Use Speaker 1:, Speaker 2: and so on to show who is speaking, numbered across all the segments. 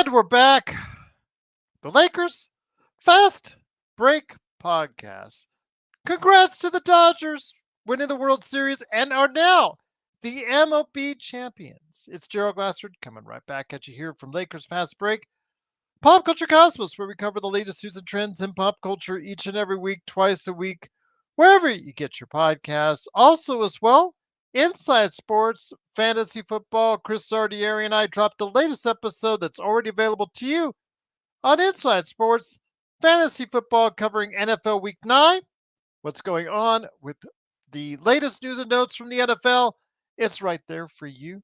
Speaker 1: And we're back. The Lakers Fast Break Podcast. Congrats to the Dodgers winning the World Series and are now the MLB champions. It's Gerald Glassford coming right back at you here from Lakers Fast Break. Pop Culture Cosmos, where we cover the latest news and trends in pop culture each and every week, twice a week, wherever you get your podcasts. Also, as well, Inside Sports, Fantasy Football. Chris Sardieri and I dropped the latest episode that's already available to you on Inside Sports, Fantasy Football, covering NFL Week 9. What's going on with the latest news and notes from the NFL? It's right there for you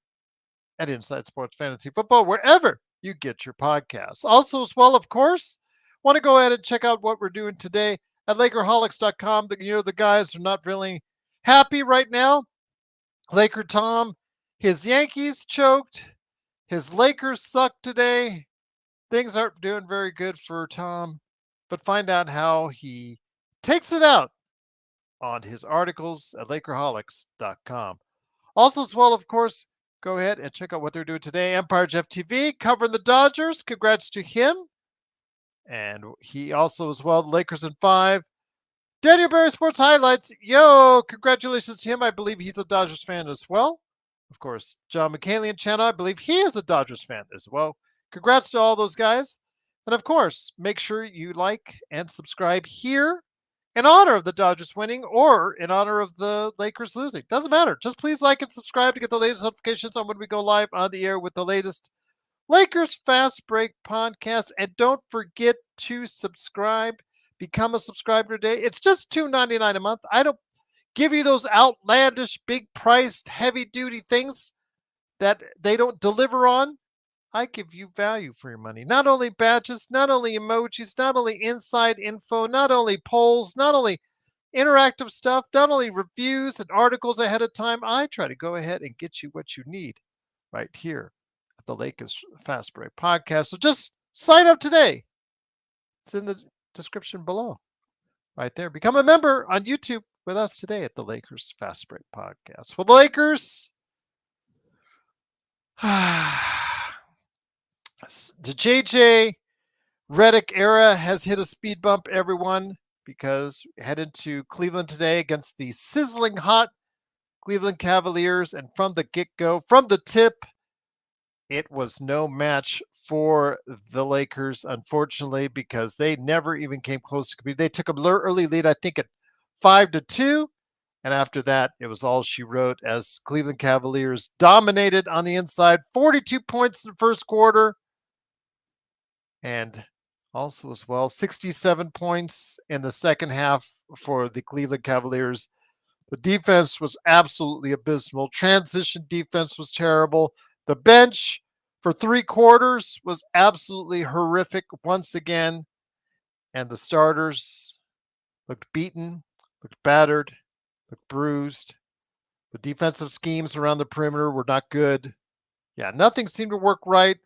Speaker 1: at Inside Sports Fantasy Football, wherever you get your podcasts. Also, as well, of course, want to go ahead and check out what we're doing today at Lakerholics.com. The guys are not really happy right now. Laker Tom, his Yankees choked. His Lakers suck today. Things aren't doing very good for Tom, but find out how he takes it out on his articles at Lakerholics.com. Also, as well, of course, go ahead and check out what they're doing today. Empire Jeff TV covering the Dodgers. Congrats to him. And he also, as well, the Lakers in 5. Daniel Berry Sports Highlights. Yo, congratulations to him. I believe he's a Dodgers fan as well. Of course, John McCallion channel. I believe he is a Dodgers fan as well. Congrats to all those guys. And of course, make sure you like and subscribe here in honor of the Dodgers winning or in honor of the Lakers losing. Doesn't matter. Just please like and subscribe to get the latest notifications on when we go live on the air with the latest Lakers Fast Break podcast. And don't forget to subscribe. Become a subscriber today. It's just $2.99 a month. I don't give you those outlandish, big-priced, heavy-duty things that they don't deliver on. I give you value for your money. Not only badges, not only emojis, not only inside info, not only polls, not only interactive stuff, not only reviews and articles ahead of time. I try to go ahead and get you what you need right here at the Lakers Fast Break podcast. So just sign up today. It's in the description below right there. Become a member on YouTube with us today at the Lakers Fast Break podcast. Well, the Lakers... The JJ Redick era has hit a speed bump, everyone, because we head into Cleveland today against the sizzling hot Cleveland Cavaliers. And from the get-go, from the tip, it was no match for the Lakers, unfortunately, because they never even came close to competing. They took an early lead, I think, at 5-2. And after that, it was all she wrote as Cleveland Cavaliers dominated on the inside. 42 points in the first quarter. And also as well, 67 points in the second half for the Cleveland Cavaliers. The defense was absolutely abysmal. Transition defense was terrible. The bench for 3 quarters was absolutely horrific once again. And the starters looked beaten, looked battered, looked bruised. The defensive schemes around the perimeter were not good. Yeah, nothing seemed to work right.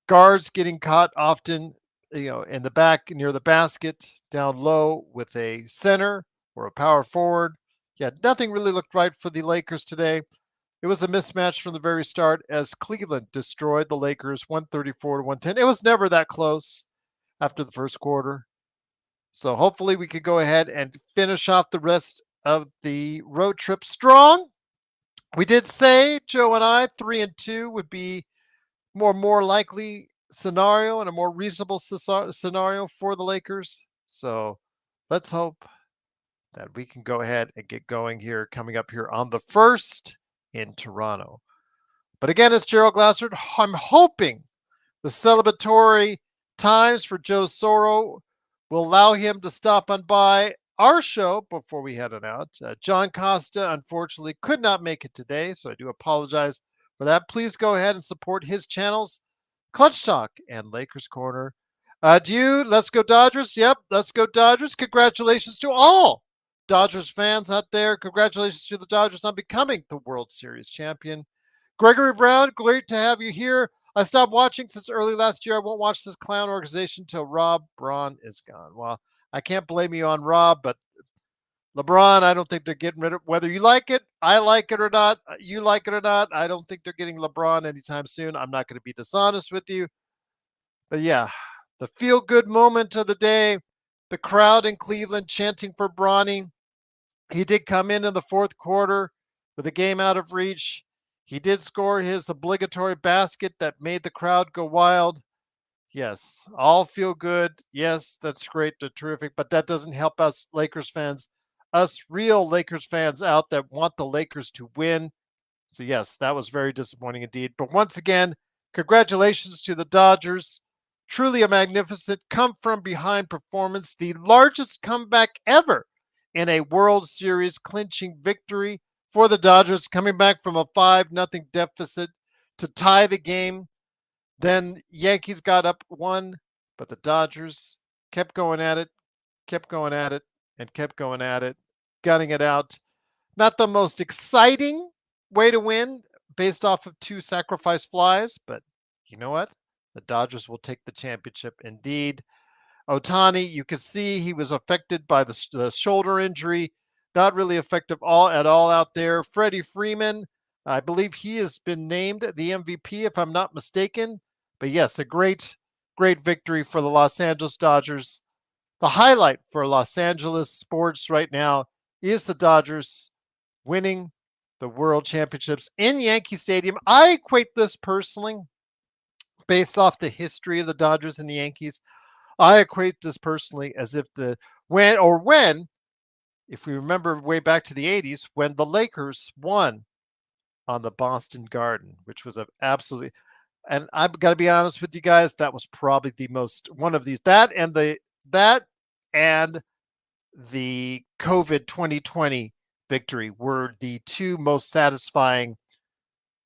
Speaker 1: Guards getting caught often, in the back near the basket, down low with a center or a power forward. Yeah, nothing really looked right for the Lakers today. It was a mismatch from the very start as Cleveland destroyed the Lakers 134-110. It was never that close after the first quarter. So hopefully we could go ahead and finish off the rest of the road trip strong. We did say, Joe and I, 3-2 would be more likely scenario and a more reasonable scenario for the Lakers. So let's hope that we can go ahead and get going here, coming up here on the 1st in Toronto. But again, it's Gerald Glassard. I'm hoping the celebratory times for Joe Soro will allow him to stop on by our show before we head on out. John Costa, unfortunately, could not make it today, so I do apologize for that. Please go ahead and support his channels, Clutch Talk and Lakers Corner. Let's go Dodgers. Yep, let's go Dodgers. Congratulations to all Dodgers fans out there. Congratulations to the Dodgers on becoming the World Series champion. Gregory Brown, great to have you here. I stopped watching since early last year. I won't watch this clown organization until Rob Braun is gone. Well, I can't blame you on Rob, but LeBron, I don't think they're getting rid of, whether you like it, I like it or not, you like it or not, I don't think they're getting LeBron anytime soon. I'm not going to be dishonest with you. But yeah, the feel-good moment of the day, the crowd in Cleveland chanting for Bronny. He did come in the fourth quarter with the game out of reach. He did score his obligatory basket that made the crowd go wild. Yes, all feel good. Yes, that's great. They're terrific. But that doesn't help us Lakers fans, us real Lakers fans out that want the Lakers to win. So, yes, that was very disappointing indeed. But once again, congratulations to the Dodgers. Truly a magnificent come from behind performance, the largest comeback ever in a World Series clinching victory for the Dodgers, coming back from a 5-0 deficit to tie the game. Then Yankees got up one, but the Dodgers kept going at it, kept going at it, and kept going at it, gunning it out. Not the most exciting way to win based off of 2 sacrifice flies, but you know what? The Dodgers will take the championship indeed. Otani, you can see he was affected by the shoulder injury. Not really effective at all out there. Freddie Freeman, I believe he has been named the MVP, if I'm not mistaken. But yes, a great, great victory for the Los Angeles Dodgers. The highlight for Los Angeles sports right now is the Dodgers winning the World Championships in Yankee Stadium. I equate this personally, based off the history of the Dodgers and the Yankees, I equate this personally as if if we remember way back to the 80s, when the Lakers won on the Boston Garden, which was absolutely, and I've got to be honest with you guys, that was probably one of these, that and the COVID 2020 victory were the 2 most satisfying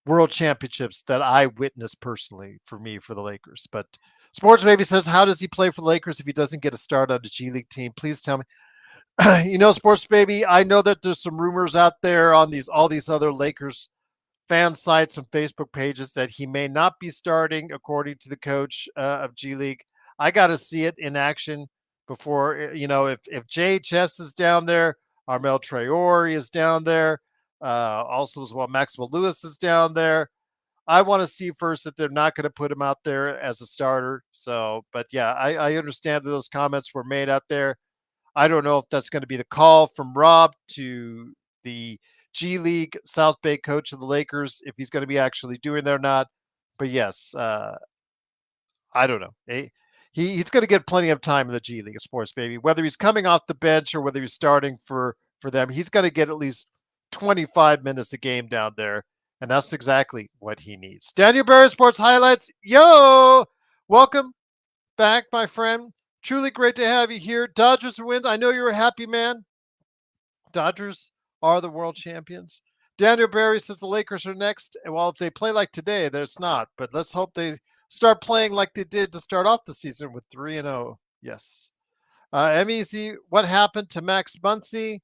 Speaker 1: World Championships that I witnessed personally for the Lakers. But Sports Baby says, how does he play for the Lakers if he doesn't get a start on the G League team? Please tell me. Sports Baby, I know that there's some rumors out there on all these other Lakers fan sites and Facebook pages that he may not be starting, according to the coach of G League. I got to see it in action before, if JHS is down there, Armel Traore is down there, also as well, Maxwell Lewis is down there. I want to see first that they're not going to put him out there as a starter. So, but yeah, I understand that those comments were made out there. I don't know if that's going to be the call from Rob to the G League South Bay coach of the Lakers, if he's going to be actually doing that or not. But yes, I don't know. He's going to get plenty of time in the G League, Sports Baby. Whether he's coming off the bench or whether he's starting for them, he's going to get at least 25 minutes a game down there. And that's exactly what he needs. Daniel Barry, Sports Highlights. Yo! Welcome back, my friend. Truly great to have you here. Dodgers wins. I know you're a happy man. Dodgers are the world champions. Daniel Barry says the Lakers are next. And well, if they play like today, there's not. But let's hope they start playing like they did to start off the season with 3-0. Yes. MEZ, what happened to Max Muncy?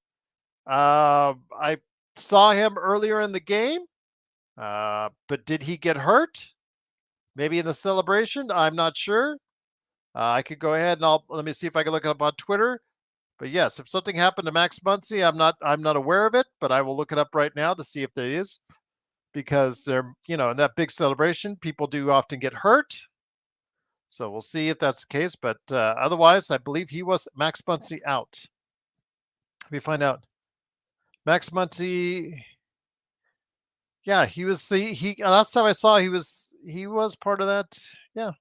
Speaker 1: I saw him earlier in the game. But did he get hurt? Maybe in the celebration? I'm not sure. I could go ahead and let me see if I can look it up on Twitter. But yes, if something happened to Max Muncy, I'm not aware of it, but I will look it up right now to see if there is, because they're, in that big celebration, people do often get hurt. So we'll see if that's the case. But otherwise, I believe he was Max Muncy out. Let me find out. Max Muncy. Yeah, he was. He last time I saw, he was part of that. Yeah.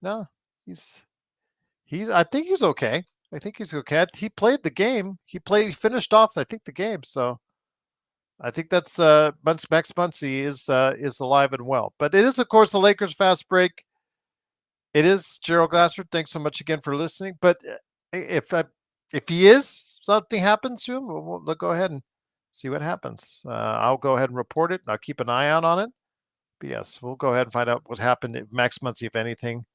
Speaker 1: No, he's. I think he's okay. I think he's okay. He played the game. He finished off, I think, the game. So I think that's Max Muncy is alive and well. But it is, of course, the Lakers fast break. It is Gerald Glassford. Thanks so much again for listening. But if something happens to him, we'll go ahead and see what happens. I'll go ahead and report it. And I'll keep an eye out on it. But yes, we'll go ahead and find out what happened to Max Muncy, if anything.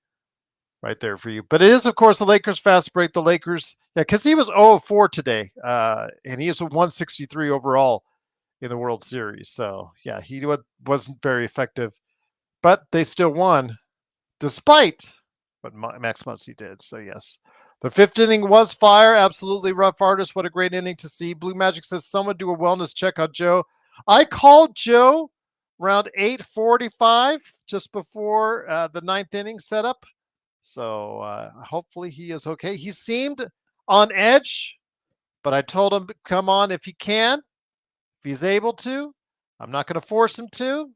Speaker 1: Right there for you. But it is, of course, the Lakers fast break. The Lakers, because he was 0-4 today, and he is a 163 overall in the World Series. So, yeah, he wasn't very effective, but they still won despite what Max Muncy did. So, yes. The 5th inning was fire. Absolutely rough artist. What a great inning to see. Blue Magic says, someone do a wellness check on Joe. I called Joe around 8:45, just before the 9th inning setup. So hopefully he is okay. He seemed on edge, but I told him to come on if he can, if he's able to. I'm not going to force him to.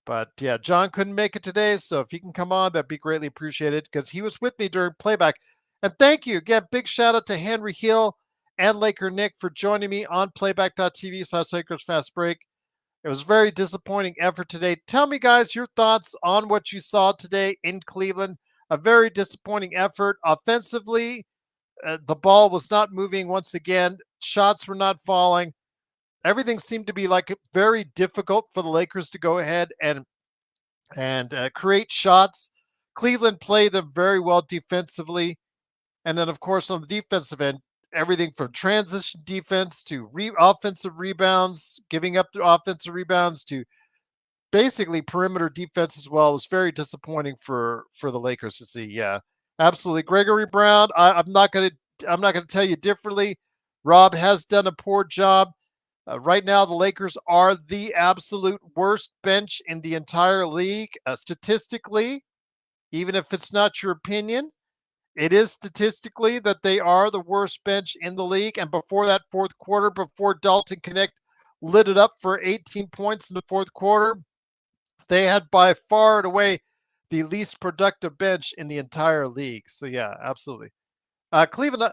Speaker 1: But yeah, John couldn't make it today, so if he can come on, that'd be greatly appreciated because he was with me during playback. And thank you again. Big shout out to Henry Hill and Laker Nick for joining me on playback.tv/Lakers Fast Break. It was a very disappointing effort today. Tell me, guys, your thoughts on what you saw today in Cleveland. A very disappointing effort. Offensively, the ball was not moving once again. Shots were not falling. Everything seemed to be like very difficult for the Lakers to go ahead and create shots. Cleveland played them very well defensively. And then, of course, on the defensive end, everything from transition defense to offensive rebounds, giving up the offensive rebounds to basically perimeter defense as well. It was very disappointing for the Lakers to see. Yeah, absolutely. Gregory Brown, I'm not gonna tell you differently. Rob has done a poor job. Right now, the Lakers are the absolute worst bench in the entire league. Statistically, even if it's not your opinion, it is statistically that they are the worst bench in the league. And before that fourth quarter, before Dalton Connect lit it up for 18 points in the fourth quarter, they had by far and away the least productive bench in the entire league. So, yeah, absolutely. Cleveland,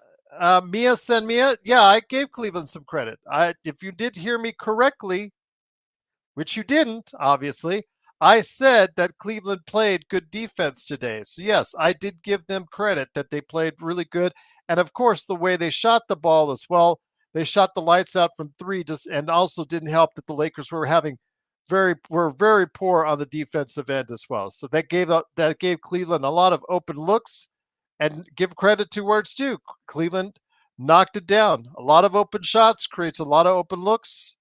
Speaker 1: Mia Sen Mia, yeah, I gave Cleveland some credit. If you did hear me correctly, which you didn't, obviously, I said that Cleveland played good defense today. So, yes, I did give them credit that they played really good. And of course, the way they shot the ball as well, they shot the lights out from three, and also didn't help that the Lakers were very poor on the defensive end as well. So that gave Cleveland a lot of open looks, and give credit to where it's due. Cleveland knocked it down. A lot of open shots creates a lot of open looks.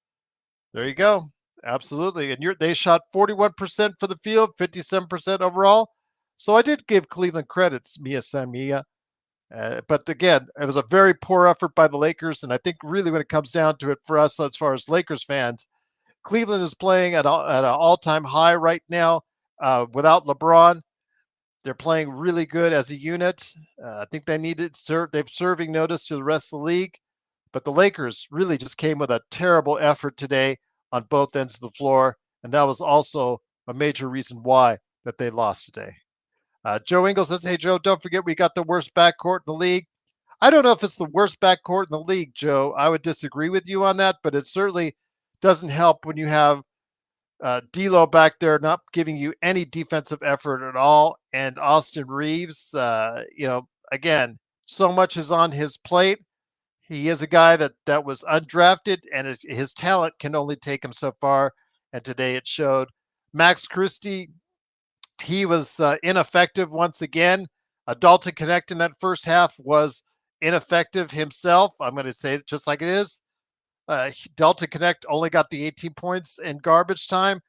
Speaker 1: There you go. Absolutely. And they shot 41% for the field, 57% overall. So I did give Cleveland credits, Mia San Mia. But again, it was a very poor effort by the Lakers. And I think really when it comes down to it for us, as far as Lakers fans, Cleveland is playing at an all-time high right now without LeBron. They're playing really good as a unit. I think they've serving notice to the rest of the league. But the Lakers really just came with a terrible effort today on both ends of the floor, and that was also a major reason why that they lost today. Joe Ingles says, "Hey Joe, don't forget we got the worst backcourt in the league." I don't know if it's the worst backcourt in the league, Joe. I would disagree with you on that, but it certainly doesn't help when you have D'Lo back there not giving you any defensive effort at all, and Austin Reeves. Again, so much is on his plate. He is a guy that was undrafted, and his talent can only take him so far. And today it showed. Max Christie, he was ineffective once again. Dalton Connect in that first half was ineffective himself. I'm going to say it just like it is. Dalton Connect only got the 18 points in garbage time.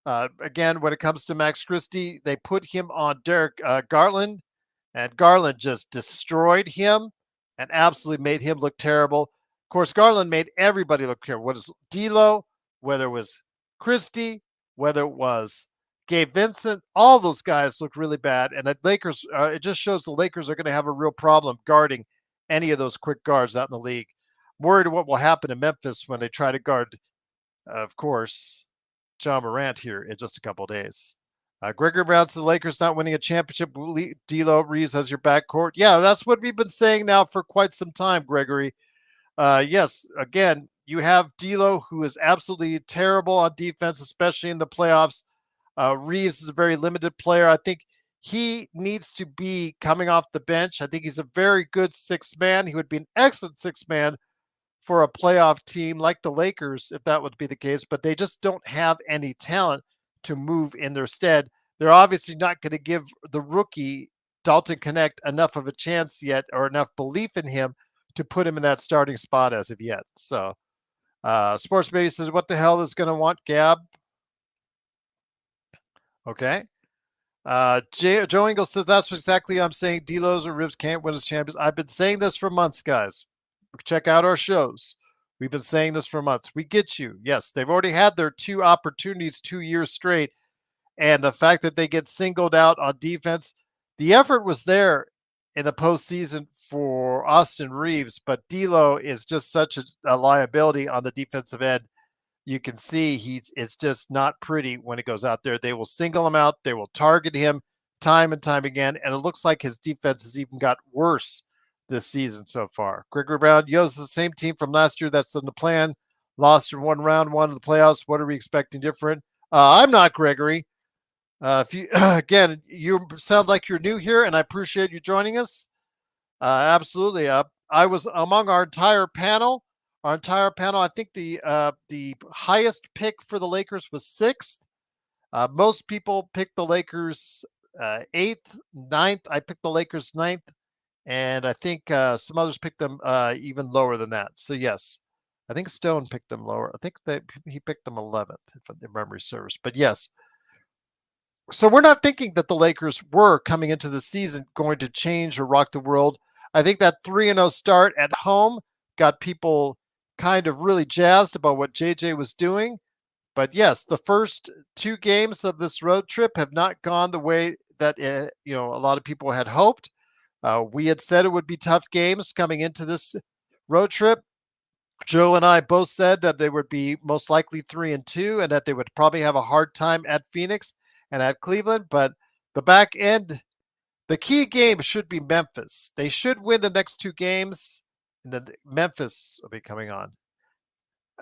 Speaker 1: Again, when it comes to Max Christie, they put him on Derek Garland, and Garland just destroyed him and absolutely made him look terrible. Of course, Garland made everybody look terrible. Whether it was D'Lo, whether it was Christie, whether it was Gabe Vincent, all those guys looked really bad. And the Lakers, it just shows the Lakers are going to have a real problem guarding any of those quick guards out in the league. I'm worried what will happen in Memphis when they try to guard, of course, John Morant here in just a couple of days. Gregory Brown says the Lakers not winning a championship. D'Lo, Reeves as your backcourt. Yeah, that's what we've been saying now for quite some time, Gregory. Yes, again, you have D'Lo, who is absolutely terrible on defense, especially in the playoffs. Reeves is a very limited player. I think he needs to be coming off the bench. I think he's a very good sixth man. He would be an excellent sixth man for a playoff team like the Lakers, if that would be the case, but they just don't have any talent to move in their stead. They're obviously not going to give the rookie Dalton Connect enough of a chance yet, or enough belief in him to put him in that starting spot as of yet. So, Sports Baby says, "What the hell is going to want Gab?" Okay. Joe Ingles says, "That's exactly what I'm saying. D'Lo's or Ribs can't win as champions." I've been saying this for months, guys. Check out our shows. We've been saying this for months. We get you. Yes, they've already had their 2 opportunities 2 years straight. And the fact that they get singled out on defense, The effort was there in the postseason for Austin Reeves, but D'Lo is just such a liability on the defensive end. You can see it's just not pretty when it goes out there. They will single him out. They will target him time and time again. And it looks like his defense has even got worse this season so far. Gregory Brown, Yo's the same team from last year that's in the plan. Lost in round one of the playoffs. What are we expecting different? I'm not Gregory. If you again, you sound like you're new here, and I appreciate you joining us. Absolutely. I was among our entire panel. Our entire panel. I think the highest pick for the Lakers was sixth. Most people picked the Lakers eighth, ninth. I picked the Lakers ninth, and I think some others picked them even lower than that. So yes, I think Stone picked them lower. I think that he picked them 11th, if memory serves. But yes, so we're not thinking that the Lakers were coming into the season going to change or rock the world. I think that 3-0 start at home got people kind of really jazzed about what JJ was doing. But yes, the first two games of this road trip have not gone the way that a lot of people had hoped. We had said it would be tough games coming into this road trip. Joe and I both said that they would be most likely 3-2 and that they would probably have a hard time at Phoenix and at Cleveland. But the back end, the key game should be Memphis. They should win the next two games, and then Memphis will be coming on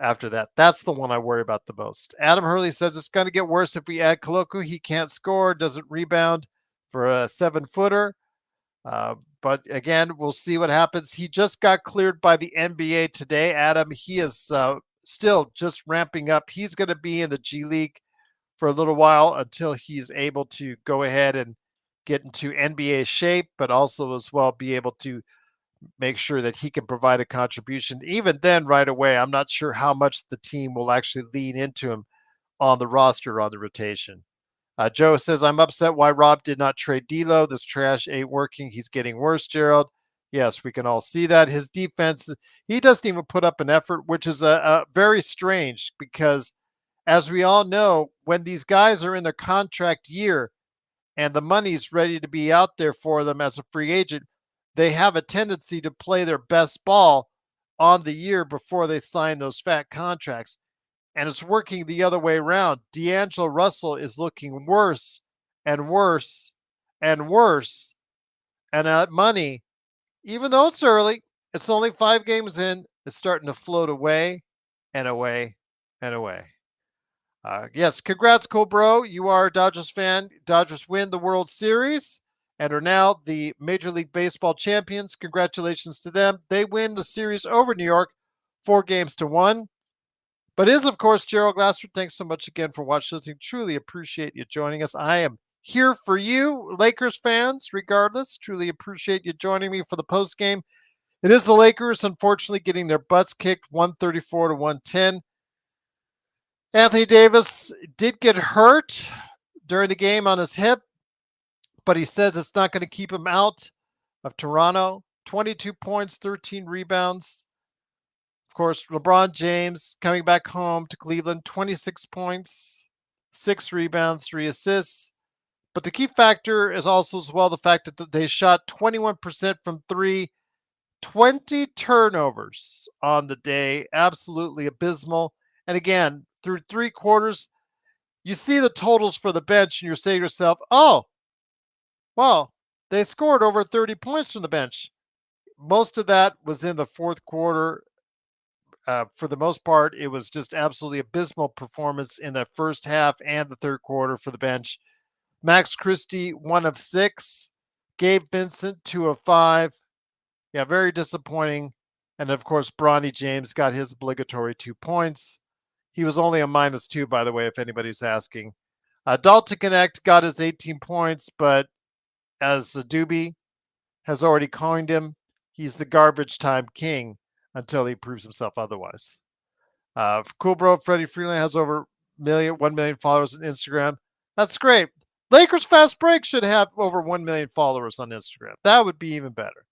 Speaker 1: after that. That's the one I worry about the most. Adam Hurley says it's going to get worse if we add Koloku. He can't score, doesn't rebound for a 7-footer. But again, we'll see what happens. He just got cleared by the NBA today, Adam. He is still just ramping up. He's going to be in the G League for a little while until he's able to go ahead and get into NBA shape, but also as well be able to make sure that he can provide a contribution. Even then, right away, I'm not sure how much the team will actually lean into him on the roster, on the rotation. Joe says, I'm upset why Rob did not trade D'Lo. This trash ain't working. He's getting worse, Gerald. Yes, we can all see that. His defense, he doesn't even put up an effort, which is a very strange because, as we all know, when these guys are in their contract year and the money's ready to be out there for them as a free agent, they have a tendency to play their best ball on the year before they sign those fat contracts. And it's working the other way around. D'Angelo Russell is looking worse and worse and worse. And that money, even though it's early, it's only 5 games in, it's starting to float away and away and away. Yes, congrats, Cole Bro. You are a Dodgers fan. Dodgers win the World Series and are now the Major League Baseball champions. Congratulations to them. They win the series over New York 4-1. But is, of course, Gerald Glassford. Thanks so much again for watching. Truly appreciate you joining us. I am here for you, Lakers fans, regardless. Truly appreciate you joining me for the post game. It is the Lakers, unfortunately, getting their butts kicked 134-110. Anthony Davis did get hurt during the game on his hip, but he says it's not going to keep him out of Toronto. 22 points, 13 rebounds. Of course, LeBron James coming back home to Cleveland, 26 points, 6 rebounds, 3 assists. But the key factor is also as well the fact that they shot 21% from 3, 20 turnovers on the day. Absolutely abysmal. And again, through 3 quarters, you see the totals for the bench and you're saying to yourself, oh, well, they scored over 30 points from the bench. Most of that was in the fourth quarter. For the most part, it was just absolutely abysmal performance in the first half and the third quarter for the bench. Max Christie, 1 of 6. Gabe Vincent, 2 of 5. Yeah, very disappointing. And of course, Bronny James got his obligatory 2 points. He was only a -2, by the way, if anybody's asking. Dalton Connect got his 18 points, but as Doobie has already coined him, he's the garbage time king until he proves himself otherwise. Cool Bro Freddie Freeland has over 1 million followers on Instagram. That's great. Lakers Fast Break should have over 1 million followers on Instagram. That would be even better.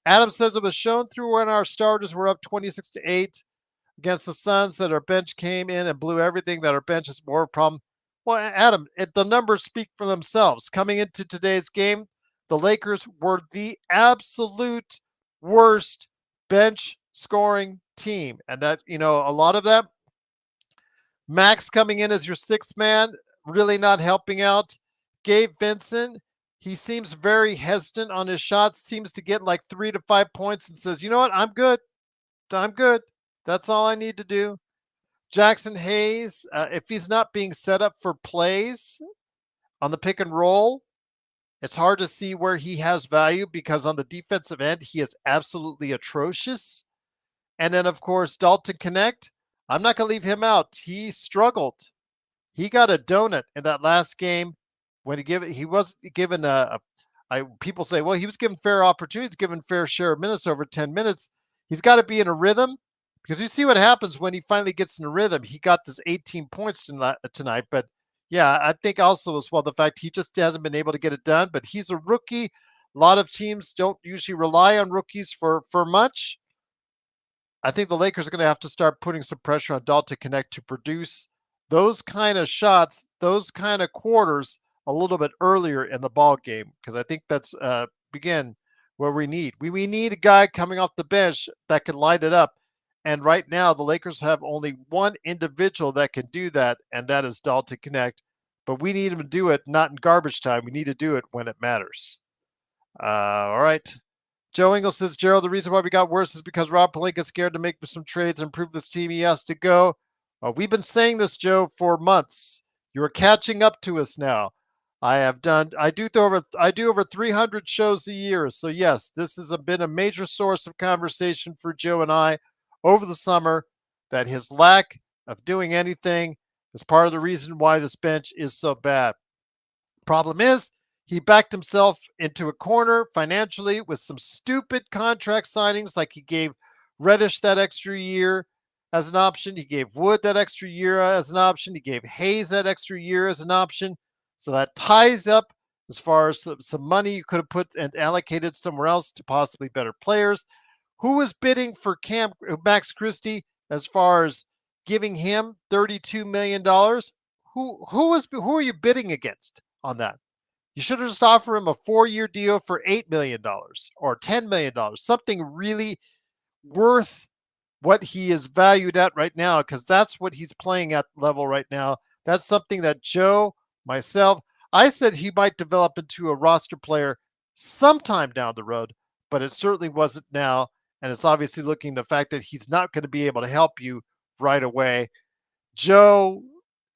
Speaker 1: Adam says it was shown through when our starters were up 26-8 against the Suns that our bench came in and blew everything, that our bench is more of a problem. Well, Adam, the numbers speak for themselves. Coming into today's game, the Lakers were the absolute worst bench scoring team. And that, a lot of that, Max coming in as your sixth man, really not helping out. Gabe Vincent, he seems very hesitant on his shots, seems to get like 3 to 5 points and says, you know what, I'm good. I'm good. That's all I need to do. Jackson Hayes, if he's not being set up for plays on the pick and roll, it's hard to see where he has value because on the defensive end, he is absolutely atrocious. And then, of course, Dalton Connect, I'm not going to leave him out. He struggled. He got a donut in that last game when he was given people say, well, he was given fair opportunities, given fair share of minutes over 10 minutes. He's got to be in a rhythm because you see what happens when he finally gets in a rhythm. He got this 18 points tonight, but yeah, I think also as well the fact he just hasn't been able to get it done, but he's a rookie. A lot of teams don't usually rely on rookies for much. I think the Lakers are going to have to start putting some pressure on Dalton Connect to produce those kind of shots, those kind of quarters a little bit earlier in the ball game, because I think that's again what we need. We need a guy coming off the bench that can light it up. And right now, the Lakers have only one individual that can do that, and that is Dalton Connect. But we need him to do it not in garbage time. We need to do it when it matters. All right. Joe Ingles says, Gerald, the reason why we got worse is because Rob Pelinka's scared to make some trades and improve this team. He has to go. We've been saying this, Joe, for months. You're catching up to us now. I do over 300 shows a year. So yes, this has been a major source of conversation for Joe and I over the summer, that his lack of doing anything is part of the reason why this bench is so bad. Problem is, he backed himself into a corner financially with some stupid contract signings, like he gave Reddish that extra year as an option. He gave Wood that extra year as an option. He gave Hayes that extra year as an option. So that ties up as far as some money you could have put and allocated somewhere else to possibly better players. Who was bidding for Max Christie as far as giving him $32 million? Who are you bidding against on that? You should have just offered him a 4-year deal for $8 million or $10 million, something really worth what he is valued at right now, because that's what he's playing at level right now. That's something that Joe, myself, I said he might develop into a roster player sometime down the road, but it certainly wasn't now. And it's obviously looking the fact that he's not going to be able to help you right away. Joe,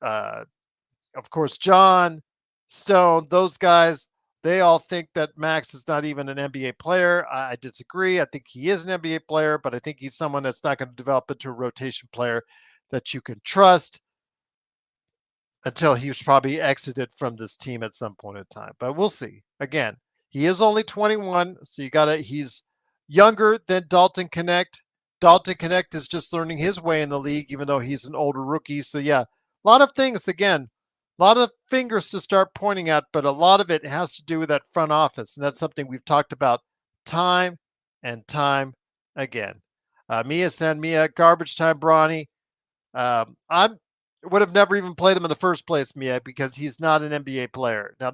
Speaker 1: of course, John, Stone, those guys, they all think that Max is not even an NBA player. I disagree. I think he is an NBA player, but I think he's someone that's not going to develop into a rotation player that you can trust until he's probably exited from this team at some point in time. But we'll see. Again, he is only 21, so he's younger than Dalton Connect. Dalton Connect is just learning his way in the league, even though he's an older rookie. So yeah, a lot of things, again, a lot of fingers to start pointing at, but a lot of it has to do with that front office. And that's something we've talked about time and time again. Mia San Mia, garbage time, Bronny. I would have never even played him in the first place, Mia, because he's not an NBA player. Now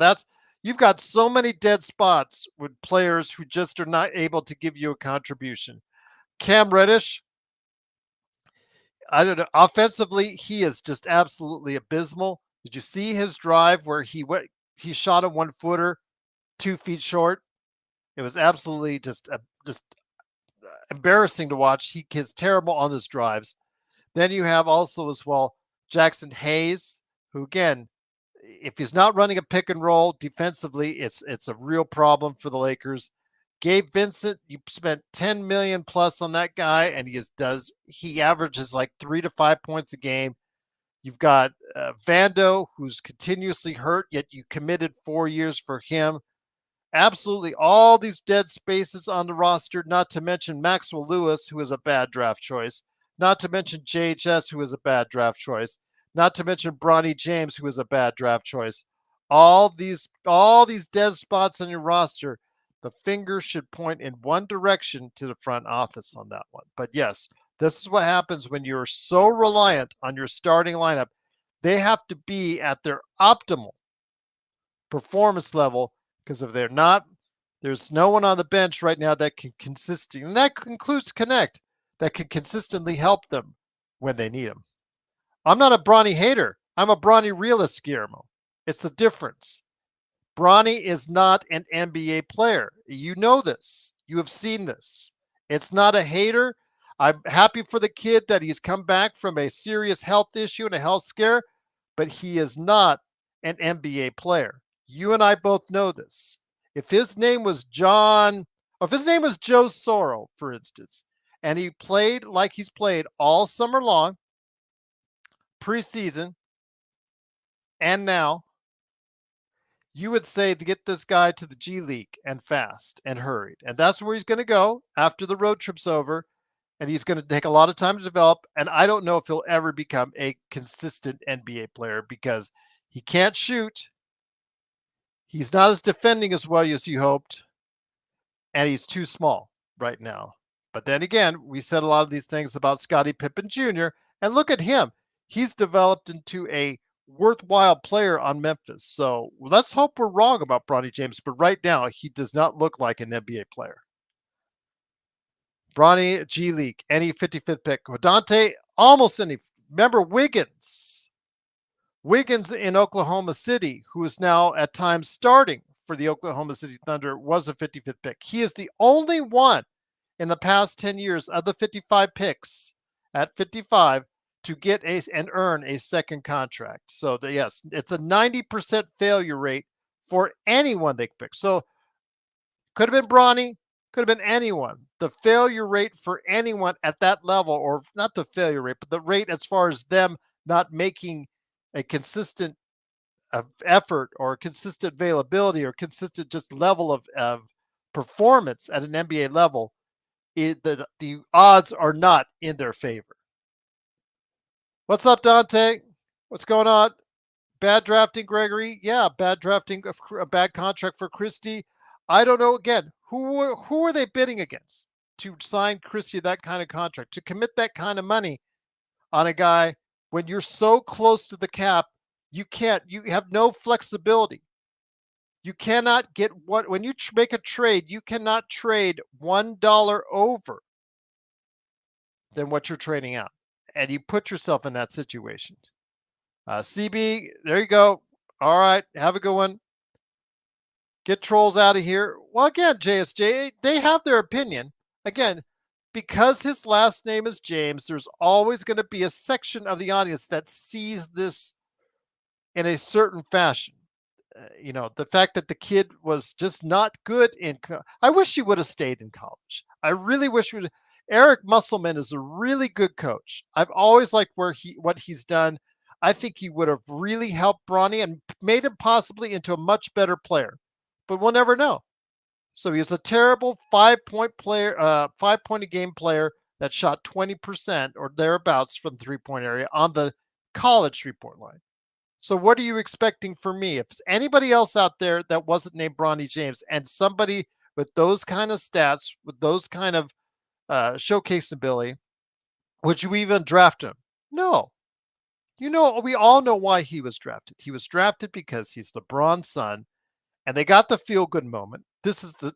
Speaker 1: you've got so many dead spots with players who just are not able to give you a contribution. Cam Reddish, I don't know. Offensively, he is just absolutely abysmal. Did you see his drive where he shot a 1-footer 2 feet short? It was absolutely just embarrassing to watch. He is terrible on his drives. Then you have also as well Jackson Hayes, who again, if he's not running a pick and roll defensively, it's a real problem for the Lakers. Gabe Vincent, you spent $10 million plus on that guy, and he averages like 3 to 5 points a game. You've got Vando, who's continuously hurt, yet you committed 4 years for him. Absolutely all these dead spaces on the roster, not to mention Maxwell Lewis, who is a bad draft choice, not to mention JHS, who is a bad draft choice, not to mention Bronny James, who is a bad draft choice. All these dead spots on your roster, the finger should point in one direction to the front office on that one. But yes, this is what happens when you're so reliant on your starting lineup. They have to be at their optimal performance level, because if they're not, There's no one on the bench right now that can consistently, and that includes Connect, that can consistently help them when they need them. I'm not a Bronny hater. I'm a Bronny realist, Guillermo. It's the difference. Bronny is not an NBA player. You know this. You have seen this. It's not a hater. I'm happy for the kid that he's come back from a serious health issue and a health scare, but he is not an NBA player. You and I both know this. If his name was John, or if his name was Joe Soro, for instance, and he played like he's played all summer long, preseason, and now, you would say to get this guy to the G League and fast and hurried. And that's where he's going to go after the road trip's over. And he's going to take a lot of time to develop. And I don't know if he'll ever become a consistent NBA player because he can't shoot. He's not as defending as well as you hoped. And he's too small right now. But then again, we said a lot of these things about Scottie Pippen Jr. And look at him. He's developed into a worthwhile player on Memphis. So let's hope we're wrong about Bronny James. But right now, he does not look like an NBA player. Bronny, G League, any 55th pick. Dante, almost any. Remember Wiggins. Wiggins in Oklahoma City, who is now at times starting for the Oklahoma City Thunder, was a 55th pick. He is the only one in the past 10 years of the 55 picks at 55 to get and earn a second contract. So yes, it's a 90% failure rate for anyone they pick. So could have been Bronny, could have been anyone. The failure rate for anyone at that level, or not the failure rate, but the rate as far as them not making a consistent effort or consistent availability or consistent just level of performance at an NBA level, the odds are not in their favor. What's up, Dante? What's going on? Bad drafting, Gregory? Yeah, bad drafting, a bad contract for Christie. I don't know. Again, who are they bidding against to sign Christie that kind of contract, to commit that kind of money on a guy when you're so close to the cap? You have no flexibility. You cannot get when you make a trade, you cannot trade $1 over than what you're trading out. And you put yourself in that situation. CB, there you go. All right, have a good one. Get trolls out of here. Well, again, JSJ, they have their opinion. Again, because his last name is James, there's always going to be a section of the audience that sees this in a certain fashion. The fact that the kid was just not good I wish he would have stayed in college. I really wish he would. Eric Musselman is a really good coach. I've always liked what he's done. I think he would have really helped Bronny and made him possibly into a much better player. But we'll never know. So he's a terrible 5-point player, 5-point a game player that shot 20% or thereabouts from the 3-point area on the college 3-point line. So what are you expecting from me? If it's anybody else out there that wasn't named Bronny James and somebody with those kind of stats, with those kind of showcase ability, would you even draft him? No. We all know why he was drafted. He was drafted because he's LeBron's son, and they got the feel-good moment. This is the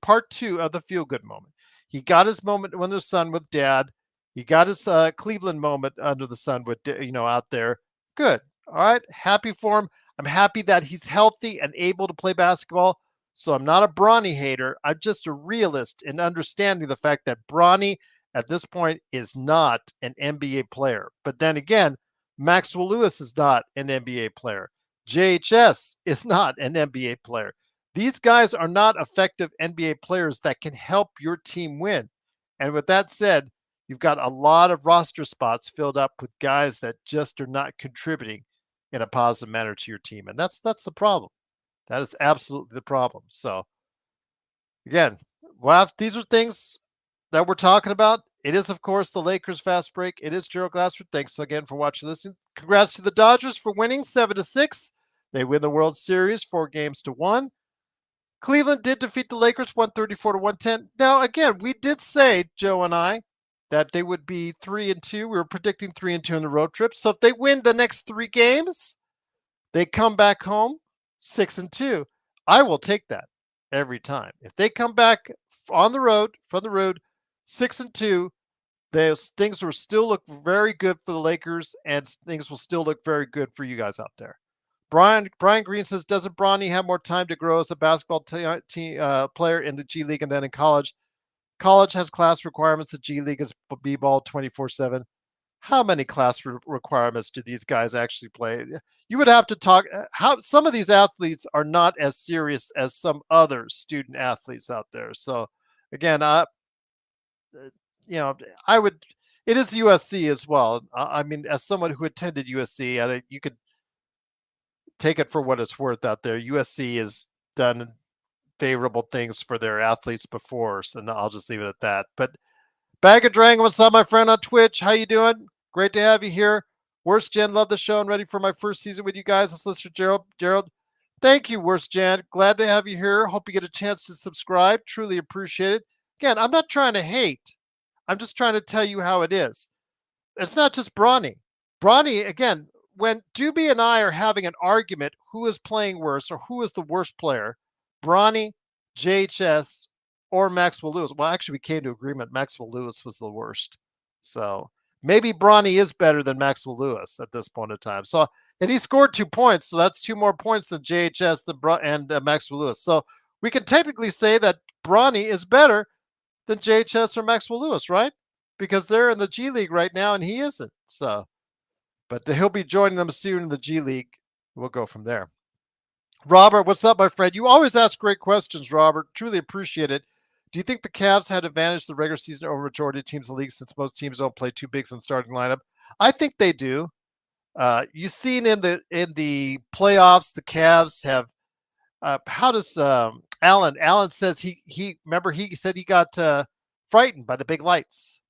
Speaker 1: part two of the feel-good moment. He got his moment when the sun with dad. He got his Cleveland moment under the sun with, out there. Good. All right. Happy for him. I'm happy that he's healthy and able to play basketball. So I'm not a Bronny hater. I'm just a realist in understanding the fact that Bronny at this point is not an NBA player. But then again, Maxwell Lewis is not an NBA player. JHS is not an NBA player. These guys are not effective NBA players that can help your team win. And with that said, you've got a lot of roster spots filled up with guys that just are not contributing in a positive manner to your team. And that's the problem. That is absolutely the problem. So again, well, these are things that we're talking about. It is, of course, the Lakers fast break. It is Gerald Glassford. Thanks again for watching this. Congrats to the Dodgers for winning 7-6. They win the World Series 4-1. Cleveland did defeat the Lakers 134-110. Now, again, we did say, Joe and I, that they would be 3-2. We were predicting 3-2 in the road trip. So if they win the next 3 games, they come back home 6-2. I will take that. every time. If they come back on the road, from the road, 6-2, those things will still look very good for the Lakers, and things will still look very good for you guys out there. Brian Green says, doesn't Bronny have more time to grow as a basketball player in the G League and then in college? College has class requirements. The G League is b-ball 24/7. How many class requirements do these guys actually play? You would have to talk how some of these athletes are not as serious as some other student athletes out there. So again, you know, I would. It is USC as well. I mean, as someone who attended USC, you could take it for what it's worth out there. USC has done favorable things for their athletes before, so I'll just leave it at that. But Bag of Dragon, what's up, my friend on Twitch? How you doing? Great to have you here. Worst Jen, love the show and ready for my first season with you guys. Let's listen to Gerald. Thank you, Worst Jen. Glad to have you here. Hope you get a chance to subscribe. Truly appreciate it. Again, I'm not trying to hate. I'm just trying to tell you how it is. It's not just Bronny. Bronny, again, when Doobie and I are having an argument who is playing worse or who is the worst player, Bronny, JHS, or Maxwell Lewis. Well, actually, we came to agreement Maxwell Lewis was the worst. So maybe Bronny is better than Maxwell Lewis at this point in time. So, and he scored 2 points, so that's 2 more points than JHS and Maxwell Lewis. So we can technically say that Bronny is better than JHS or Maxwell Lewis, right? Because they're in the G League right now and he isn't. So, but he'll be joining them soon in the G League. We'll go from there. Robert, what's up, my friend? You always ask great questions, Robert. Truly appreciate it. Do you think the Cavs had advantage the regular season over majority of teams in the league since most teams don't play two bigs in starting lineup? I think they do. You've seen in the playoffs, the Cavs have. How does Allen? Allen says he remember he said he got frightened by the big lights.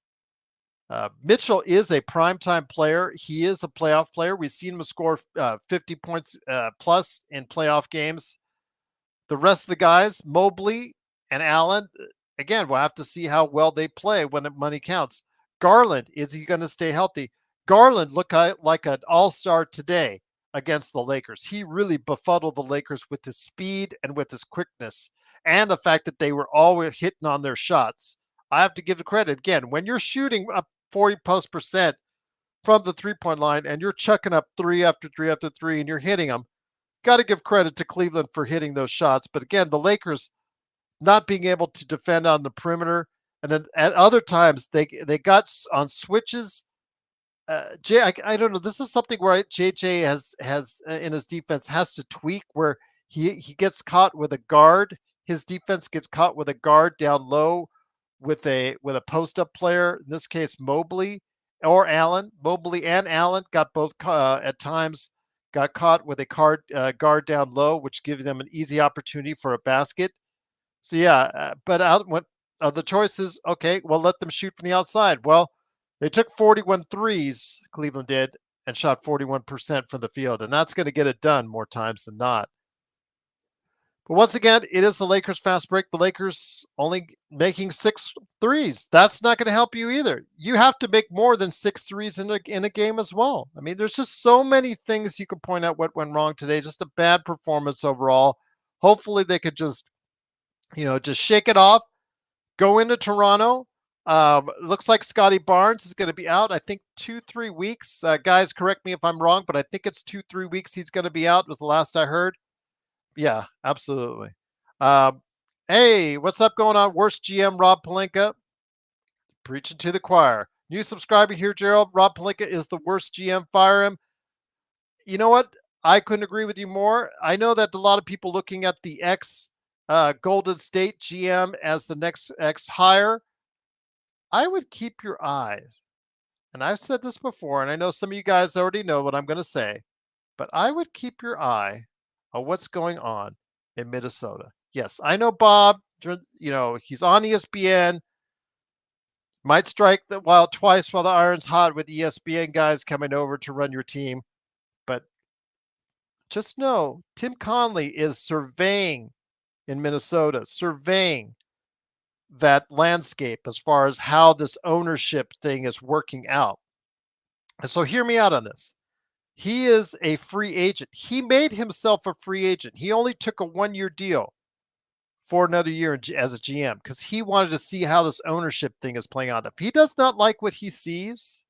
Speaker 1: Mitchell is a primetime player. He is a playoff player. We've seen him score 50 points plus in playoff games. The rest of the guys, Mobley and Allen, again, we'll have to see how well they play when the money counts. Garland, is he going to stay healthy? Garland looked like an all-star today against the Lakers. He really befuddled the Lakers with his speed and with his quickness and the fact that they were always hitting on their shots. I have to give the credit. Again, when you're shooting up 40+% from the three-point line and you're chucking up three after three after three and you're hitting them, got to give credit to Cleveland for hitting those shots. But again, the Lakers not being able to defend on the perimeter. And then at other times, they got on switches. I don't know. This is something where JJ has in his defense has to tweak where he gets caught with a guard. His defense gets caught with a guard down low with a post up player. In this case, Mobley or Allen. Mobley and Allen got both at times got caught with a guard down low, which gives them an easy opportunity for a basket. So yeah, but the choice is okay. Well, let them shoot from the outside. Well, they took 41 threes, Cleveland did, and shot 41% from the field, and that's going to get it done more times than not. But once again, it is the Lakers fast break. The Lakers only making 6 threes. That's not going to help you either. You have to make more than 6 threes in a game as well. I mean, there's just so many things you can point out what went wrong today. Just a bad performance overall. Hopefully they could just shake it off, go into Toronto. Looks like Scotty Barnes is going to be out, I think 2-3 weeks. Guys, correct me if I'm wrong, but I think it's 2-3 weeks he's going to be out was the last I heard. Yeah, absolutely. Hey, what's up going on? Worst GM, Rob Pelinka. Preaching to the choir. New subscriber here, Gerald. Rob Pelinka is the worst GM. Fire him. You know what? I couldn't agree with you more. I know that a lot of people looking at the Golden State GM as the next X hire. I would keep your eyes, and I've said this before, and I know some of you guys already know what I'm going to say, but I would keep your eye on what's going on in Minnesota. Yes, I know Bob, he's on ESPN, might strike twice while the iron's hot with ESPN guys coming over to run your team, but just know Tim Connelly is surveying in Minnesota, surveying that landscape as far as how this ownership thing is working out. And so hear me out on this. He is a free agent. He made himself a free agent. He only took a 1-year deal for another year as a GM because he wanted to see how this ownership thing is playing out. If he does not like what he sees,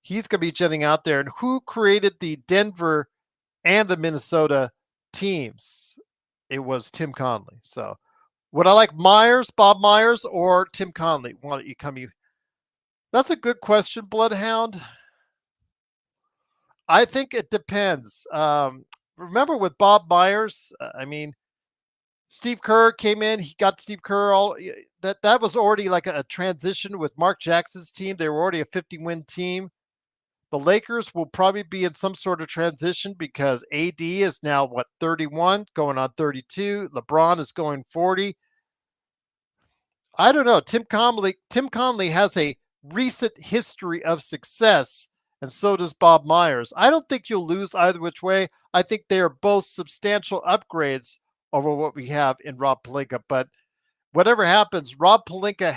Speaker 1: he's going to be jetting out there. And who created the Denver and the Minnesota teams? It was Tim Conley. So would I like Bob Myers, or Tim Conley? Why don't you come? That's a good question, Bloodhound. I think it depends. Remember with Bob Myers, I mean, Steve Kerr came in. He got Steve Kerr. That was already like a transition with Mark Jackson's team. They were already a 50-win team. The Lakers will probably be in some sort of transition because AD is now 31, going on 32. LeBron is going 40. I don't know. Tim Conley has a recent history of success, and so does Bob Myers. I don't think you'll lose either which way. I think they are both substantial upgrades over what we have in Rob Pelinka. But whatever happens, Rob Pelinka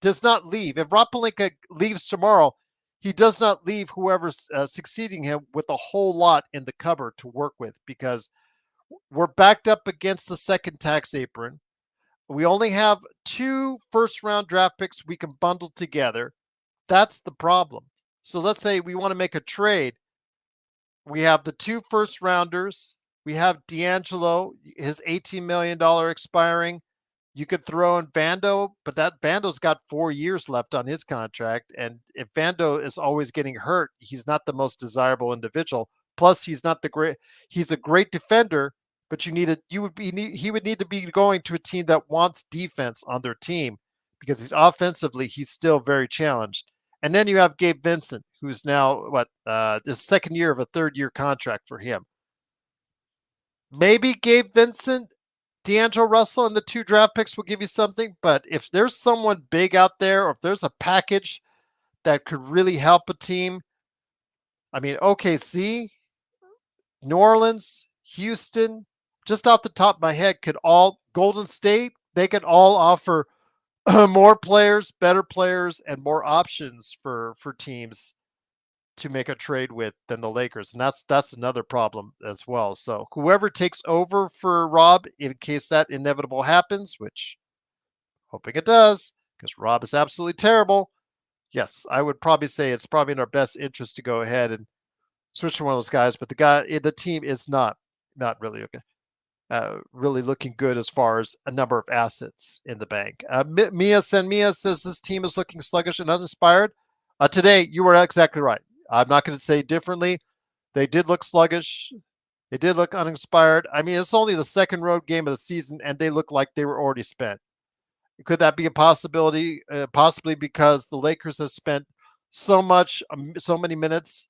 Speaker 1: does not leave. If Rob Pelinka leaves tomorrow, he does not leave whoever's succeeding him with a whole lot in the cupboard to work with, because we're backed up against the second tax apron. We only have 2 first-round draft picks we can bundle together. That's the problem. So let's say we want to make a trade. We have the 2 first-rounders. We have D'Angelo, his $18 million expiring. You could throw in Vando, but that Vando's got 4 years left on his contract. And if Vando is always getting hurt, he's not the most desirable individual. Plus, he's a great defender, but he would need to be going to a team that wants defense on their team, because he's still very challenged. And then you have Gabe Vincent, who's now the second year of a 3rd-year contract for him. Maybe Gabe Vincent, D'Angelo Russell, and the 2 draft picks will give you something. But if there's someone big out there, or if there's a package that could really help a team, I mean, OKC, New Orleans, Houston, just off the top of my head, Golden State, they could all offer more players, better players, and more options for teams to make a trade with than the Lakers. And that's another problem as well. So whoever takes over for Rob, in case that inevitable happens, which hoping it does, because Rob is absolutely terrible. Yes, I would probably say it's probably in our best interest to go ahead and switch to one of those guys. But the team is not really okay. Really looking good as far as a number of assets in the bank. Mia says this team is looking sluggish and uninspired. Today, you were exactly right. I'm not going to say differently. They did look sluggish. They did look uninspired. I mean, it's only the second road game of the season, and they look like they were already spent. Could that be a possibility? Possibly, because the Lakers have spent so many minutes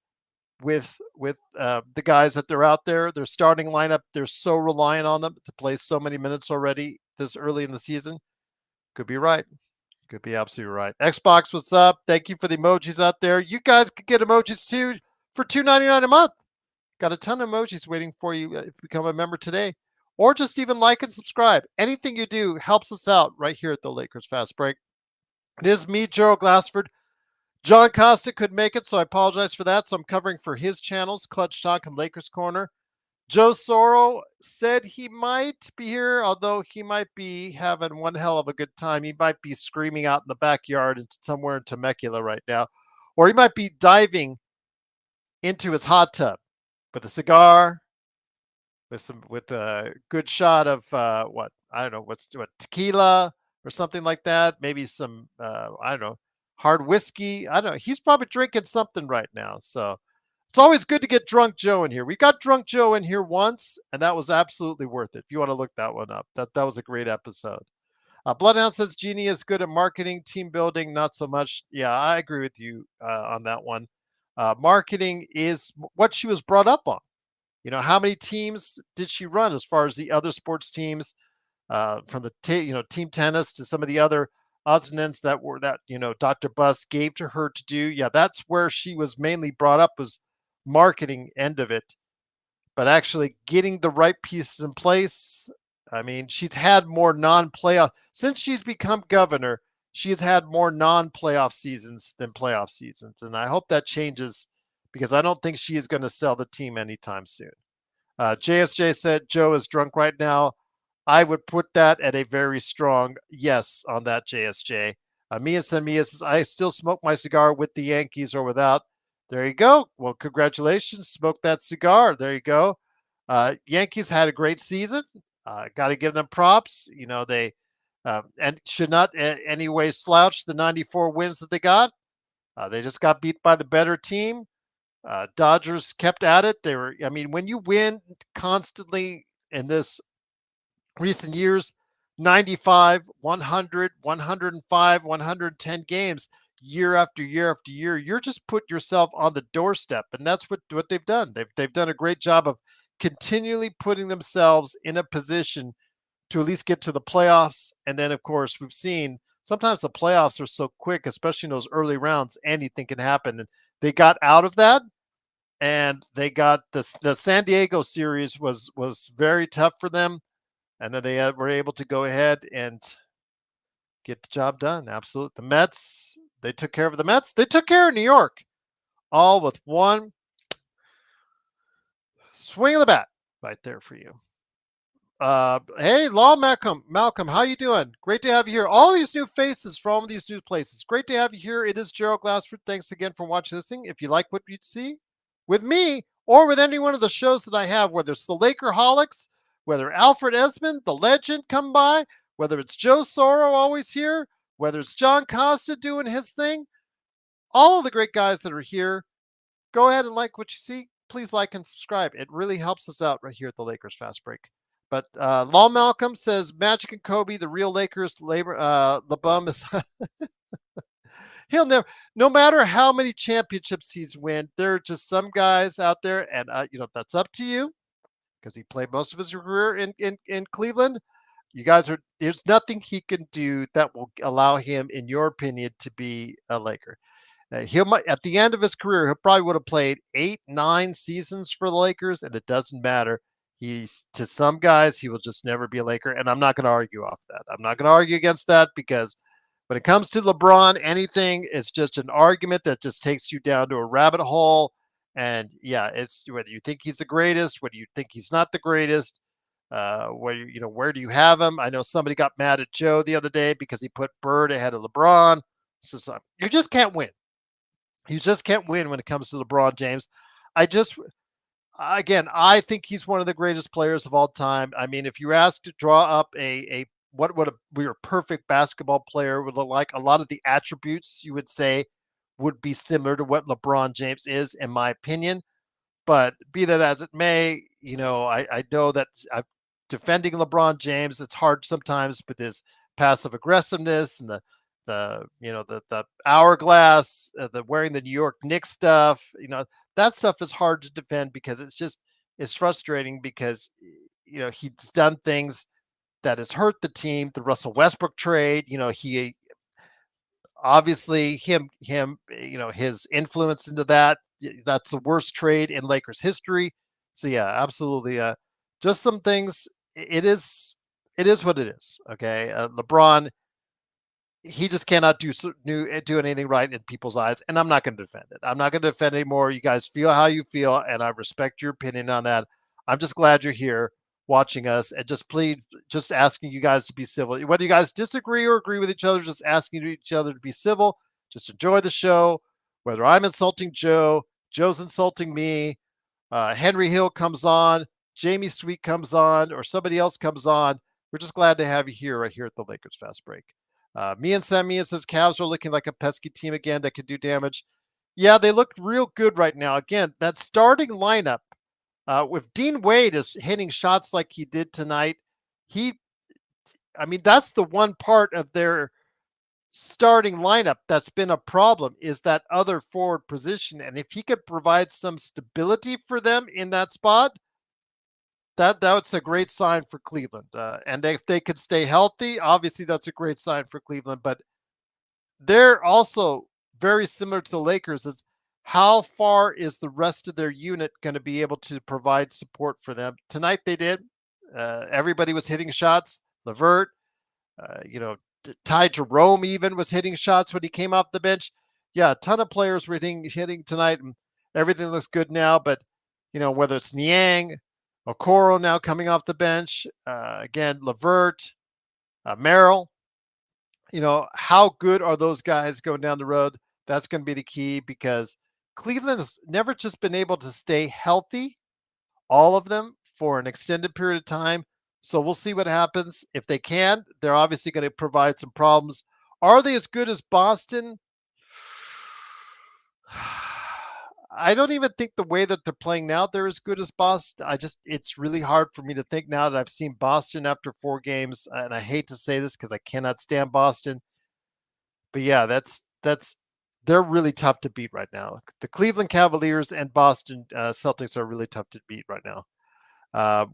Speaker 1: with the guys that they're out there. Their starting lineup, they're so reliant on them to play so many minutes already this early in the season. Could be right. Could be absolutely right. Xbox, what's up? Thank you for the emojis out there. You guys could get emojis too for $2.99 a month. Got a ton of emojis waiting for you if you become a member today. Or just even like and subscribe. Anything you do helps us out right here at the Lakers Fast Break. It is me, Gerald Glassford. John Costa could make it, so I apologize for that. So I'm covering for his channels, Clutch Talk and Lakers Corner. Joe Soro said he might be here, although he might be having one hell of a good time. He might be screaming out in the backyard somewhere in Temecula right now. Or he might be diving into his hot tub with a cigar, with a good shot of tequila or something like that. Maybe some hard whiskey. I don't know. He's probably drinking something right now. So it's always good to get Drunk Joe in here. We got Drunk Joe in here once, and that was absolutely worth it. If you want to look that one up, that was a great episode. Bloodhound says Jeannie is good at marketing, team building, not so much. Yeah, I agree with you on that one. Marketing is what she was brought up on. You know, how many teams did she run as far as the other sports teams, from the team tennis to some of the other odds and ends that Dr. Buss gave to her to do. Yeah, that's where she was mainly brought up, was marketing end of it. But actually getting the right pieces in place, I mean, she's had more non-playoff since she's become governor. She has had more non-playoff seasons than playoff seasons, and I hope that changes, because I don't think she is going to sell the team anytime soon. JSJ said Joe is drunk right now. I would put that at a very strong yes on that, JSJ. Mia Mia says, I still smoke my cigar with the Yankees or without. There you go. Well, congratulations. Smoke that cigar. There you go. Yankees had a great season. Got to give them props. They and should not any way slouch the 94 wins that they got. They just got beat by the better team. Dodgers kept at it. I mean, when you win constantly in this recent years, 95, 100, 105, 110 games year after year after year, you're just put yourself on the doorstep. And that's what they've done. They've done a great job of continually putting themselves in a position to at least get to the playoffs. And then, of course, we've seen sometimes the playoffs are so quick, especially in those early rounds, anything can happen. And they got out of that, and they got the San Diego series was very tough for them, and then they were able to go ahead and get the job done. Absolutely, the Mets, they took care of the Mets. They took care of New York, all with one swing of the bat right there for you. Hey, Law Malcolm, how you doing? Great to have you here. All these new faces from these new places. Great to have you here. It is Gerald Glassford. Thanks again for watching this thing. If you like what you see with me or with any one of the shows that I have, whether it's the Lakerholics, whether Alfred Esmond, the legend, come by, whether it's Joe Soro always here, whether it's John Costa doing his thing, all of the great guys that are here, go ahead and like what you see. Please like and subscribe. It really helps us out right here at the Lakers Fast Break. But Law Malcolm says Magic and Kobe, the real Lakers, LeBum is he'll never, no matter how many championships he's win, there are just some guys out there, and that's up to you because he played most of his career in Cleveland. You guys there's nothing he can do that will allow him, in your opinion, to be a Laker. At the end of his career, he probably would have played 8, 9 seasons for the Lakers, and it doesn't matter. To some guys, he will just never be a Laker, and I'm not going to argue off that. I'm not going to argue against that because when it comes to LeBron, anything is just an argument that just takes you down to a rabbit hole. And yeah, it's whether you think he's the greatest, whether you think he's not the greatest, where do you have him? I know somebody got mad at Joe the other day because he put Bird ahead of LeBron. So you just can't win. You just can't win when it comes to LeBron James. I think he's one of the greatest players of all time. I mean, if you asked to draw up what would a perfect basketball player would look like, a lot of the attributes you would say would be similar to what LeBron James is, in my opinion. But be that as it may, I know that defending LeBron James, it's hard sometimes with his passive aggressiveness and the hourglass, the wearing the New York Knicks stuff, that stuff is hard to defend because it's frustrating because, he's done things that has hurt the team. The Russell Westbrook trade, he obviously his influence into that's the worst trade in Lakers history. So yeah, absolutely. Just some things. It is what it is. Okay. LeBron, he just cannot do anything right in people's eyes, and I'm not going to defend it. I'm not going to defend anymore. You guys feel how you feel, and I respect your opinion on that. I'm just glad you're here watching us, and just asking you guys to be civil. Whether you guys disagree or agree with each other, just asking each other to be civil. Just enjoy the show. Whether I'm insulting Joe, Joe's insulting me, Henry Hill comes on, Jamie Sweet comes on, or somebody else comes on, we're just glad to have you here right here at the Lakers Fast Break. Me and Samia says Cavs are looking like a pesky team again that could do damage. Yeah, they look real good right now. Again, that starting lineup, with Dean Wade is hitting shots like he did tonight, that's the one part of their starting lineup that's been a problem, is that other forward position. And if he could provide some stability for them in that spot, that's a great sign for Cleveland. And if they could stay healthy, obviously that's a great sign for Cleveland. But they're also very similar to the Lakers. Is how far is the rest of their unit going to be able to provide support for them? Tonight they did. Everybody was hitting shots. LeVert, Ty Jerome even was hitting shots when he came off the bench. Yeah, a ton of players were hitting tonight, and everything looks good now. But whether it's Niang, Okoro now coming off the bench. Again, Levert, Merrill. How good are those guys going down the road? That's going to be the key because Cleveland has never just been able to stay healthy, all of them, for an extended period of time. So we'll see what happens. If they can, they're obviously going to provide some problems. Are they as good as Boston? I don't even think the way that they're playing now, they're as good as Boston. It's really hard for me to think now that I've seen Boston after 4 games. And I hate to say this because I cannot stand Boston. But yeah, they're really tough to beat right now. The Cleveland Cavaliers and Boston Celtics are really tough to beat right now.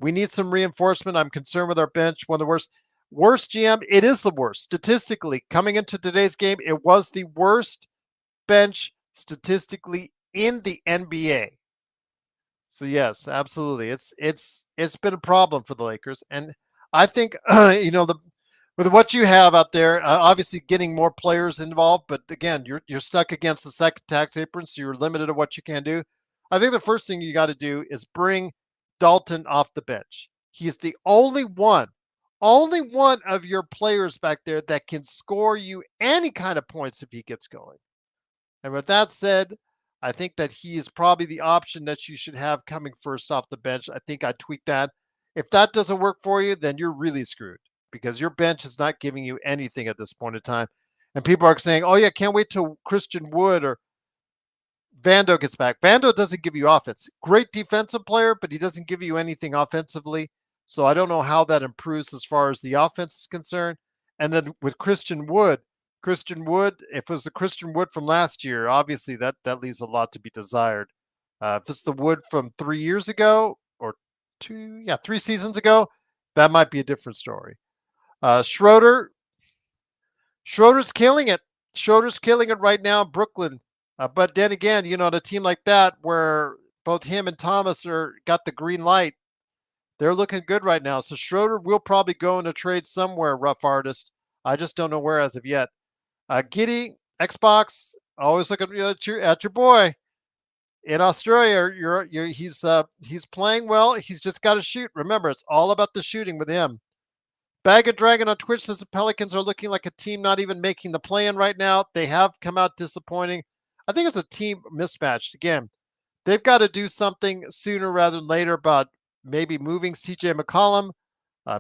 Speaker 1: We need some reinforcement. I'm concerned with our bench. One of the worst GM. It is the worst statistically. Coming into today's game, it was the worst bench statistically in the NBA. So yes, absolutely, it's been a problem for the Lakers, and I think with what you have out there, obviously getting more players involved, but again, you're stuck against the second tax apron, so you're limited to what you can do. I think the first thing you got to do is bring Dalton off the bench. He's the only one of your players back there that can score you any kind of points if he gets going. And with that said, I think that he is probably the option that you should have coming first off the bench. I think I tweaked that. If that doesn't work for you, then you're really screwed because your bench is not giving you anything at this point in time. And people are saying, oh, yeah, can't wait till Christian Wood or Vando gets back. Vando doesn't give you offense. Great defensive player, but he doesn't give you anything offensively. So I don't know how that improves as far as the offense is concerned. And then with Christian Wood, if it was the Christian Wood from last year, obviously that leaves a lot to be desired. If it's the Wood from 3 years ago or 3 seasons ago, that might be a different story. Schroeder's killing it. Schroeder's killing it right now in Brooklyn. But then again, on a team like that where both him and Thomas got the green light, they're looking good right now. So Schroeder will probably go in a trade somewhere, rough artist. I just don't know where as of yet. Giddy, Xbox, always looking at your boy in Australia. He's playing well. He's just got to shoot. Remember, it's all about the shooting with him. Bag of Dragon on Twitch says the Pelicans are looking like a team not even making the play-in right now. They have come out disappointing. I think it's a team mismatched. Again, they've got to do something sooner rather than later about maybe moving CJ McCollum,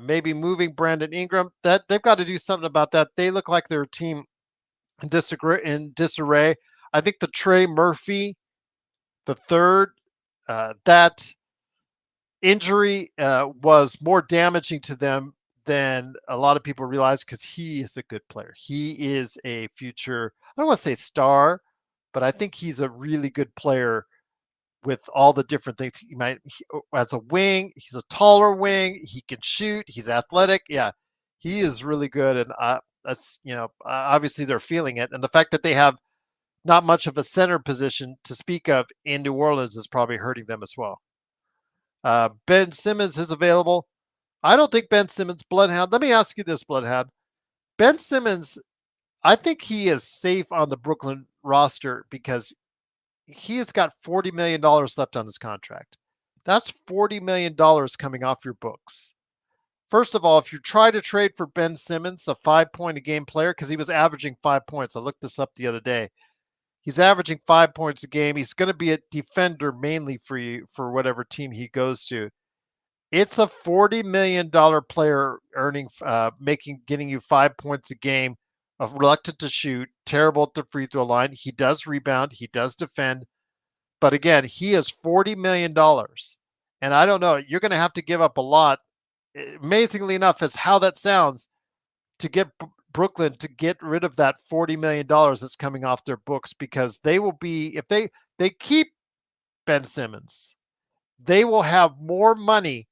Speaker 1: maybe moving Brandon Ingram. That they've got to do something about that. They look like they're a team in disarray. I think the Trey Murphy, the third, that injury was more damaging to them than a lot of people realize because he is a good player. He is a future, I don't want to say star, but I think he's a really good player with all the different things as a wing. He's a taller wing. He can shoot. He's athletic. Yeah, he is really good. And that's, obviously they're feeling it. And the fact that they have not much of a center position to speak of in New Orleans is probably hurting them as well. Ben Simmons is available. I don't think Ben Simmons, Bloodhound. Let me ask you this, Bloodhound. Ben Simmons, I think he is safe on the Brooklyn roster because he has got $40 million left on his contract. That's $40 million coming off your books. First of all, if you try to trade for Ben Simmons, a 5-point-a-game player, because he was averaging 5 points. I looked this up the other day. He's averaging 5 points a game. He's going to be a defender mainly for you for whatever team he goes to. It's a $40 million player earning, getting you 5 points a game, of reluctant to shoot, terrible at the free throw line. He does rebound, he does defend, but again, he is $40 million. And I don't know, you're going to have to give up a lot, amazingly enough, as how that sounds, to get Brooklyn to get rid of that $40 million that's coming off their books, because they will be, if they keep Ben Simmons, they will have more money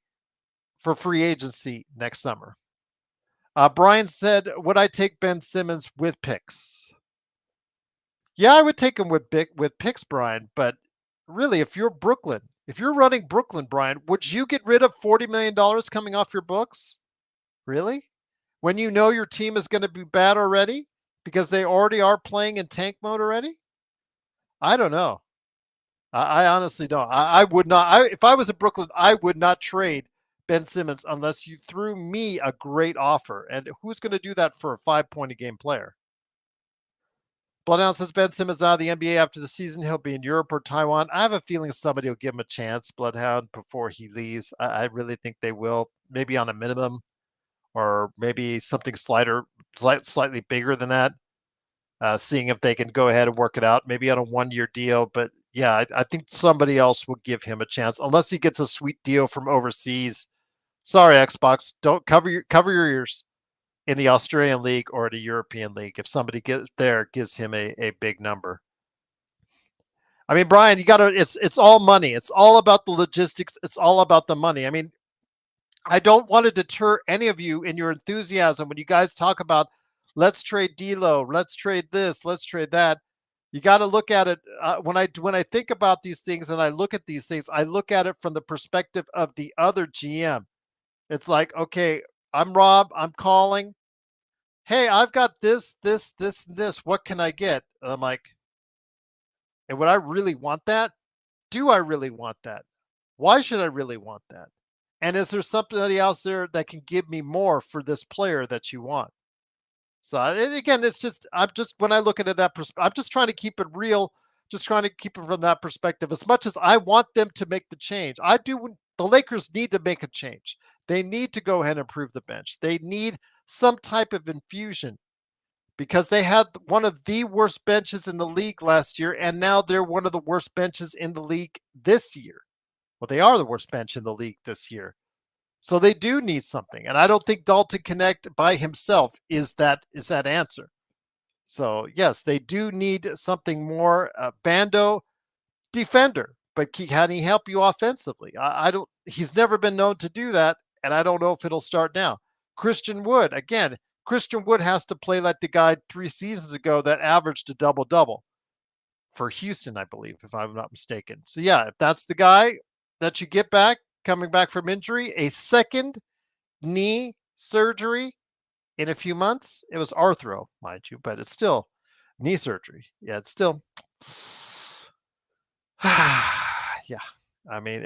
Speaker 1: for free agency next summer. Brian said, would I take Ben Simmons with picks? Yeah, I would take him with picks, Brian. But really, if you're Brooklyn, if you're running Brooklyn, Brian, would you get rid of $40 million coming off your books? Really? When you know your team is going to be bad already because they already are playing in tank mode already? I don't know. I honestly don't. I would not. If I was in Brooklyn, I would not trade Ben Simmons unless you threw me a great offer. And who's going to do that for a 5 point a game player? Bloodhound says Ben Simmons out of the NBA after the season. He'll be in Europe or Taiwan. I have a feeling somebody will give him a chance, Bloodhound, before he leaves. I really think they will, maybe on a minimum or maybe something slightly bigger than that. Seeing if they can go ahead and work it out, maybe on a 1 year deal. But yeah, I think somebody else will give him a chance unless he gets a sweet deal from overseas. Sorry, Xbox, don't cover your ears in the Australian League or the European League. If somebody gives him a big number. I mean, Brian, you got to. It's all money. It's all about the logistics. It's all about the money. I mean, I don't want to deter any of you in your enthusiasm when you guys talk about let's trade D'Lo, let's trade this, let's trade that. You got to look at it when I think about these things and I look at these things. I look at it from the perspective of the other GM. It's like, okay, I'm Rob. I'm calling. Hey, I've got this, this, this, and this. What can I get? And I'm like, and would I really want that? Do I really want that? Why should I really want that? And is there somebody else there that can give me more for this player that you want? So and again, it's just I'm just when I look at it that I'm just trying to keep it real, just trying to keep it from that perspective. As much as I want them to make the change, I do. The Lakers need to make a change. They need to go ahead and improve the bench. They need some type of infusion because they had one of the worst benches in the league last year, and now they're one of the worst benches in the league this year. Well, they are the worst bench in the league this year. So they do need something. And I don't think Dalton Connect by himself is that answer. So yes, they do need something more. Bando, defender, but can he help you offensively? I don't. He's never been known to do that, and I don't know if it'll start now. Christian Wood, again, Christian Wood has to play like the guy 3 seasons ago that averaged a double double for Houston, I believe, if I'm not mistaken. So yeah, if that's the guy that you get back coming back from injury, a second knee surgery in a few months. It was arthro, mind you, but it's still knee surgery. Yeah, it's still yeah. I mean,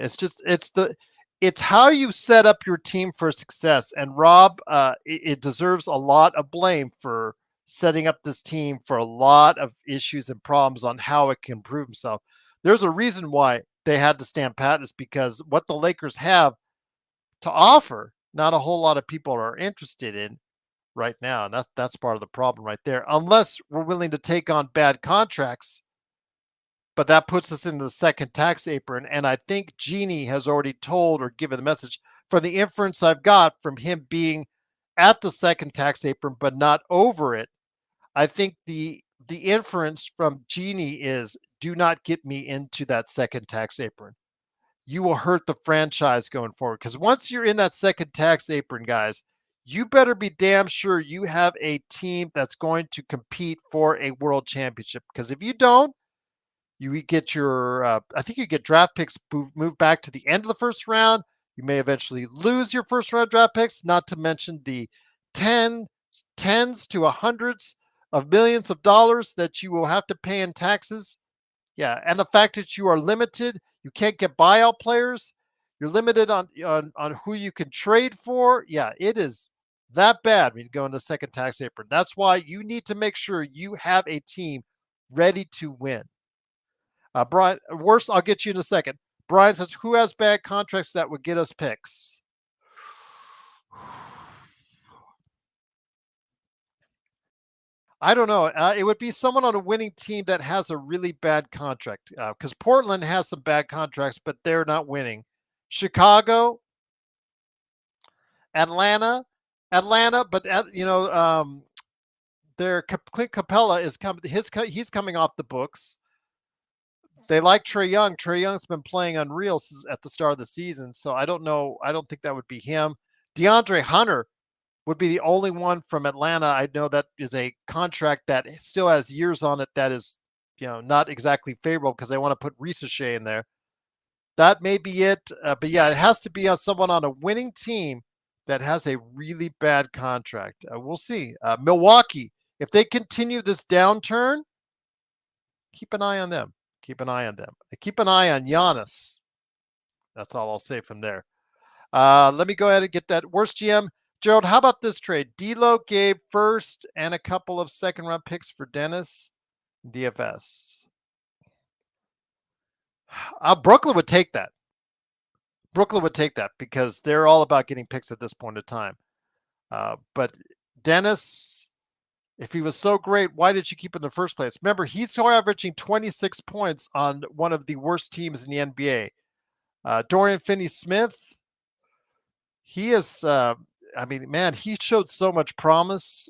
Speaker 1: it's how you set up your team for success. And Rob, it deserves a lot of blame for setting up this team for a lot of issues and problems on how it can improve himself. There's a reason why they had to stand pat is because what the Lakers have to offer, not a whole lot of people are interested in right now. And that's part of the problem right there. Unless we're willing to take on bad contracts, but that puts us into the second tax apron. And I think Genie has already told or given the message from the inference I've got from him being at the second tax apron, but not over it. I think the inference from Genie is do not get me into that second tax apron. You will hurt the franchise going forward. Because once you're in that second tax apron, guys, you better be damn sure you have a team that's going to compete for a world championship. Because if you don't, you get your, I think you get draft picks moved back to the end of the first round. You may eventually lose your first round draft picks, not to mention the tens to hundreds of millions of dollars that you will have to pay in taxes. Yeah, and the fact that you are limited, you can't get buyout players. You're limited on who you can trade for. Yeah, it is that bad when you go into the second tax apron. That's why you need to make sure you have a team ready to win. Brian, worse, I'll get you in a second. Brian says, who has bad contracts that would get us picks? I don't know. It would be someone on a winning team that has a really bad contract because Portland has some bad contracts, but they're not winning. Chicago, Atlanta, but their Clint Capella is coming. He's coming off the books. They like Trae Young. Trae Young's been playing unreal at the start of the season, so I don't know. I don't think that would be him. DeAndre Hunter would be the only one from Atlanta. I know that is a contract that still has years on it that is, not exactly favorable because they want to put Ricochet in there. That may be it. But yeah, it has to be on someone on a winning team that has a really bad contract. We'll see. Milwaukee, if they continue this downturn, keep an eye on them. Keep an eye on them. Keep an eye on Giannis. That's all I'll say from there. Let me go ahead and get that worst GM. Gerald, how about this trade? D'Lo gave first and a couple of second-round picks for Dennis DFS. Brooklyn would take that. Brooklyn would take that because they're all about getting picks at this point in time. But Dennis, if he was so great, why did you keep him in the first place? Remember, he's averaging 26 points on one of the worst teams in the NBA. Dorian Finney-Smith, he is, he showed so much promise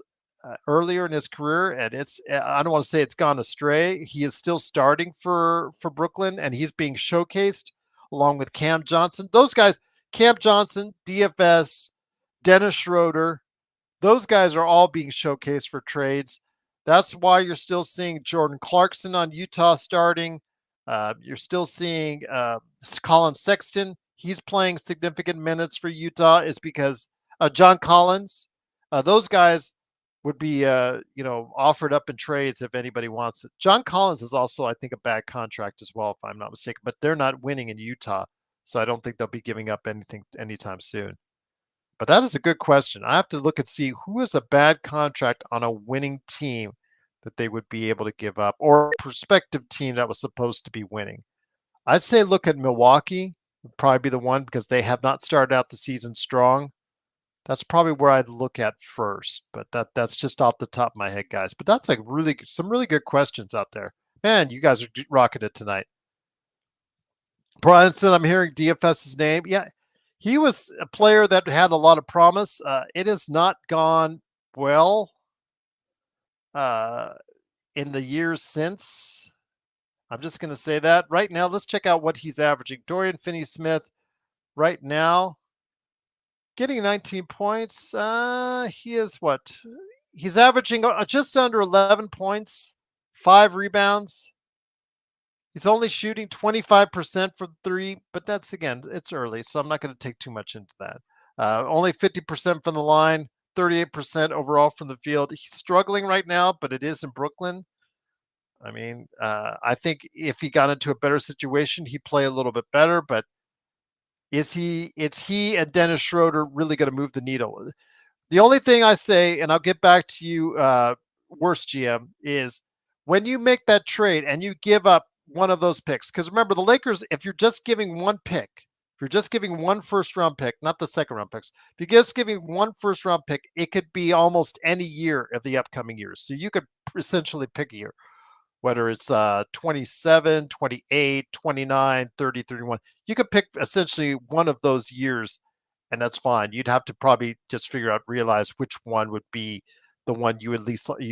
Speaker 1: earlier in his career, and I don't want to say it's gone astray. He is still starting for Brooklyn, and he's being showcased along with Cam Johnson. Those guys, Cam Johnson, DFS, Dennis Schroeder, those guys are all being showcased for trades. That's why you're still seeing Jordan Clarkson on Utah starting. You're still seeing Colin Sexton. He's playing significant minutes for Utah is because John Collins, those guys would be, offered up in trades if anybody wants it. John Collins is also, I think, a bad contract as well, if I'm not mistaken, but they're not winning in Utah. So I don't think they'll be giving up anything anytime soon. But that is a good question. I have to look and see who is a bad contract on a winning team that they would be able to give up, or a prospective team that was supposed to be winning. I'd say look at Milwaukee, would probably be the one because they have not started out the season strong. That's probably where I'd look at first, but that's just off the top of my head, guys. But that's like some really good questions out there. Man, you guys are rocking it tonight. Bryanson, I'm hearing DFS's name. Yeah, he was a player that had a lot of promise. It has not gone well in the years since. I'm just going to say that. Right now, let's check out what he's averaging. Dorian Finney-Smith, right now, getting 19 points. He is what? He's averaging just under 11 points, 5 rebounds. He's only shooting 25% for 3, but that's, again, it's early, so I'm not going to take too much into that. Only 50% from the line, 38% overall from the field. He's struggling right now, but it is in Brooklyn. I mean, I think if he got into a better situation, he'd play a little bit better, but it's he and Dennis Schroeder really going to move the needle. The only thing I say, and I'll get back to you, worst GM, is when you make that trade and you give up one of those picks, because remember, the Lakers, if you're just giving one pick, if you're just giving one first-round pick, not the second-round picks, if you're just giving one first-round pick, it could be almost any year of the upcoming years. So you could essentially pick a year, whether it's 27, 28, 29, 30, 31. You could pick essentially one of those years, and that's fine. You'd have to probably just realize which one would be the one you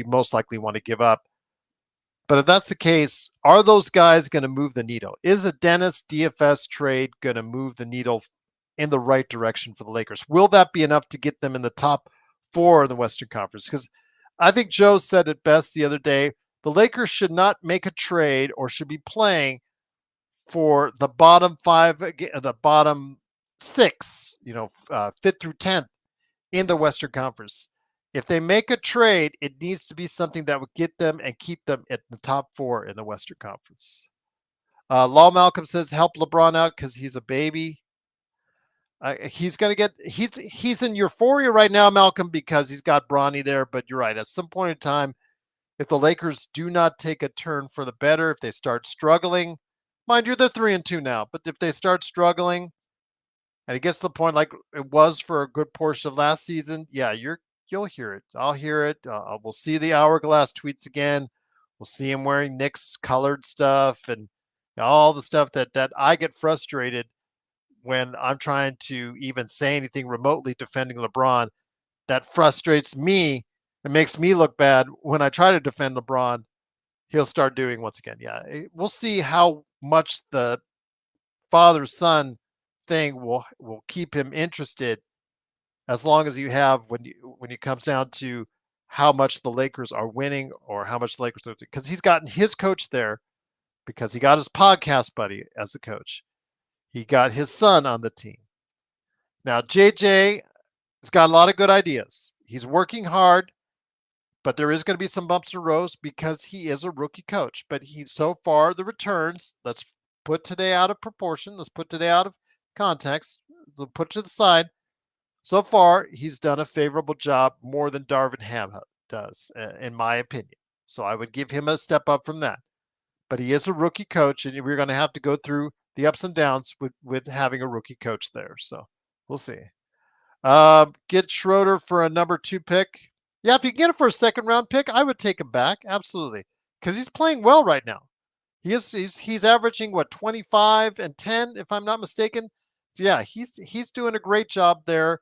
Speaker 1: most likely want to give up. But if that's the case, are those guys going to move the needle? Is a Dennis DFS trade going to move the needle in the right direction for the Lakers? Will that be enough to get them in the top 4 in the Western Conference? Because I think Joe said it best the other day. The Lakers should not make a trade or should be playing for the bottom 5, the bottom 6, 5th through 10th in the Western Conference. If they make a trade, it needs to be something that would get them and keep them at the top 4 in the Western Conference. Law Malcolm says, help LeBron out because he's a baby. He's going to get, he's in euphoria right now, Malcolm, because he's got Bronny there. But you're right. At some point in time, if the Lakers do not take a turn for the better, if they start struggling, mind you, they're 3-2 now, but if they start struggling and it gets to the point like it was for a good portion of last season, yeah, you'll hear it. I'll hear it. We'll see the Hourglass tweets again. We'll see him wearing Knicks colored stuff and all the stuff that I get frustrated when I'm trying to even say anything remotely defending LeBron. That frustrates me. It makes me look bad when I try to defend LeBron. He'll start doing once again. Yeah, we'll see how much the father-son thing will keep him interested, as long as you have when it comes down to how much the Lakers are winning or how much the Lakers are, because he's gotten his coach there because he got his podcast buddy as the coach. He got his son on the team. Now JJ has got a lot of good ideas. He's working hard. but there is going to be some bumps and rows because he is a rookie coach. But so far the returns. Let's put today out of proportion. Let's put today out of context. We'll put to the side. So far, he's done a favorable job more than Darvin Ham does, in my opinion. So I would give him a step up from that. But he is a rookie coach, and we're going to have to go through the ups and downs with having a rookie coach there. So we'll see. Get Schroeder for a number 2 pick. Yeah, if you get it for a second round pick, I would take him back. Absolutely. Because he's playing well right now. He's averaging what, 25 and 10, if I'm not mistaken. So yeah, he's doing a great job there.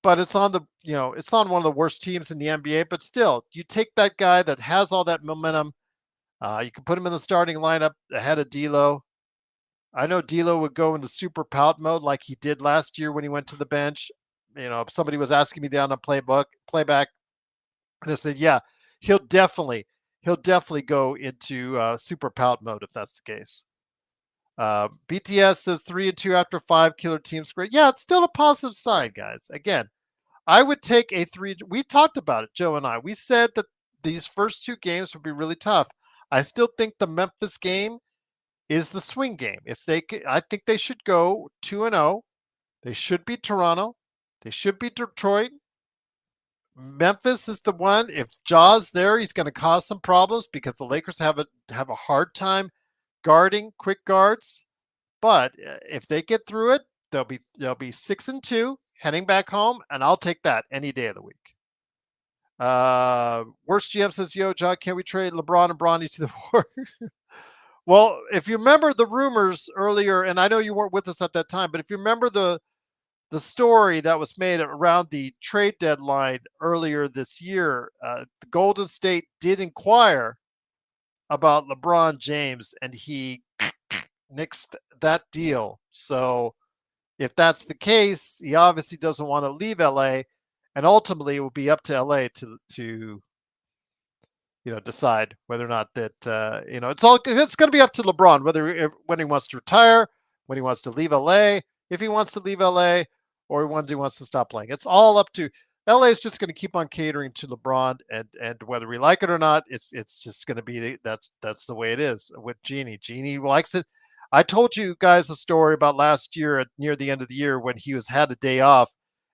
Speaker 1: But it's on it's on one of the worst teams in the NBA. But still, you take that guy that has all that momentum. You can put him in the starting lineup ahead of D'Lo. I know D'Lo would go into super pout mode like he did last year when he went to the bench. If somebody was asking me down on playback, and I said, yeah, he'll definitely go into super pout mode if that's the case. BTS says 3-2 after 5 killer teams. Great. Yeah, it's still a positive sign, guys. Again, I would take a 3. We talked about it, Joe and I. We said that these first 2 games would be really tough. I still think the Memphis game is the swing game. I think they should go 2-0. They should beat Toronto. They should beat Detroit. Memphis is the one. If Ja's there, he's going to cause some problems because the Lakers have a hard time guarding quick guards. But if they get through it, they'll be 6-2 heading back home, and I'll take that any day of the week. Worst GM says, yo, John, can we trade LeBron and Bronny to the Warriors? Well, if you remember the rumors earlier, and I know you weren't with us at that time, but if you remember the story that was made around the trade deadline earlier this year, the Golden State did inquire about LeBron James, and he nixed that deal. So if that's the case, he obviously doesn't want to leave LA, and ultimately it will be up to LA to decide whether or not that it's going to be up to LeBron when he wants to retire, when he wants to leave LA, if he wants to leave LA, or when he wants to stop playing. It's all up to LA. Is just going to keep on catering to LeBron, and whether we like it or not, it's just going to be that's the way it is with Jeannie. Jeannie likes it. I told you guys a story about last year near the end of the year when he had a day off,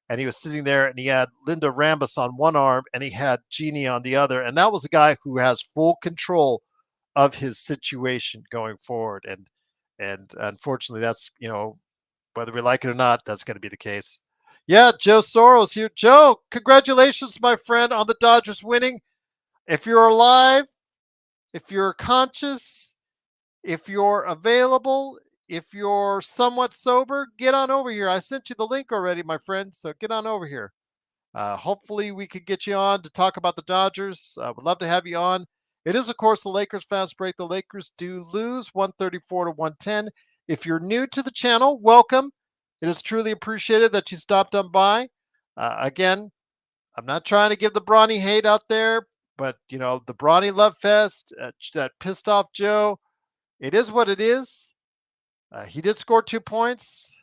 Speaker 1: and he was sitting there and he had Linda Rambus on one arm and he had Jeannie on the other. And that was a guy who has full control of his situation going forward. And unfortunately, that's, whether we like it or not, that's going to be the case. Yeah, Joe Soros here. Joe, congratulations, my friend, on the Dodgers winning. If you're alive, if you're conscious, if you're available, if you're somewhat sober, get on over here. I sent you the link already, my friend, so get on over here. Hopefully we could get you on to talk about the Dodgers. Would love to have you on. It is, of course, the Lakers Fast Break. The Lakers do lose 134-110. If you're new to the channel, welcome. It is truly appreciated that you stopped on by. Again, I'm not trying to give the Bronny hate out there, but, the Bronny Love Fest, that pissed off Joe, it is what it is. He did score 2 points.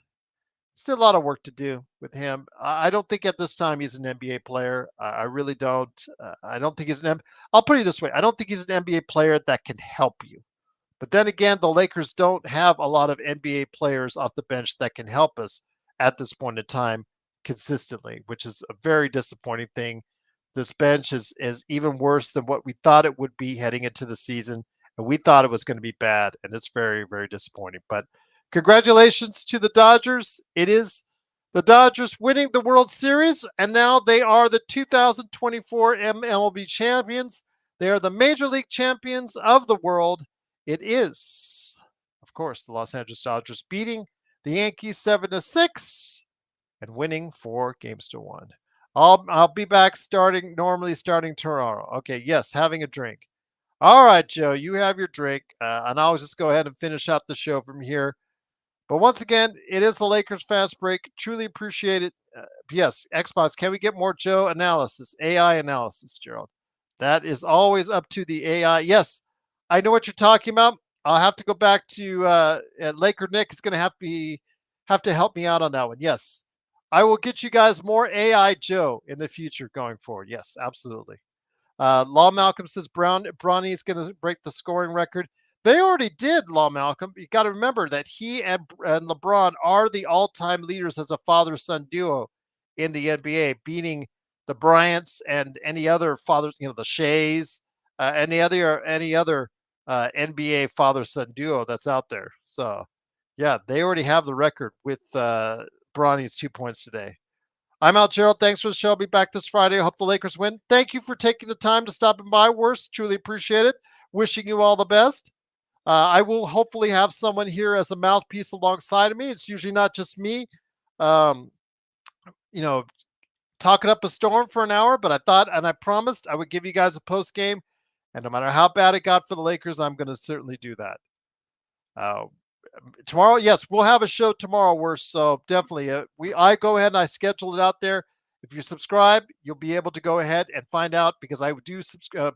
Speaker 1: Still a lot of work to do with him. I don't think at this time he's an NBA player. I really don't. I don't think he's I'll put it this way. I don't think he's an NBA player that can help you. But then again, the Lakers don't have a lot of NBA players off the bench that can help us at this point in time consistently, which is a very disappointing thing. This bench is even worse than what we thought it would be heading into the season. And we thought it was going to be bad, and it's very, very disappointing. But congratulations to the Dodgers. It is the Dodgers winning the World Series, and now they are the 2024 MLB champions. They are the Major League champions of the world. It is, of course, the Los Angeles Dodgers beating the Yankees 7-6 and winning 4-1. I'll be back normally starting tomorrow. Okay, yes, having a drink. All right, Joe, you have your drink, and I'll just go ahead and finish out the show from here. But once again, it is the Lakers Fast Break. Truly appreciate it. Yes, Xbox, can we get more Joe analysis, AI analysis, Gerald? That is always up to the AI. Yes, I know what you're talking about. I'll have to go back to Laker Nick is going to have to help me out on that one. Yes, I will get you guys more AI Joe in the future going forward. Yes, absolutely. Law Malcolm says Bronny is going to break the scoring record. They already did, Law Malcolm. You got to remember that he and LeBron are the all-time leaders as a father-son duo in the NBA, beating the Bryants and any other fathers, the Shays, any other NBA father-son duo that's out there. So, yeah, they already have the record with Bronny's 2 points today. I'm Al Gerald. Thanks for the show. I'll be back this Friday. I hope the Lakers win. Thank you for taking the time to stop by. Worst, truly appreciate it. Wishing you all the best. I will hopefully have someone here as a mouthpiece alongside of me. It's usually not just me, um, you know, talking up a storm for an hour, but I thought and I promised I would give you guys a post game. And no matter how bad it got for the Lakers, I'm going to certainly do that. Uh, Tomorrow, yes, we'll have a show tomorrow. So definitely, I go ahead and I schedule it out there. If you subscribe, you'll be able to go ahead and find out because I do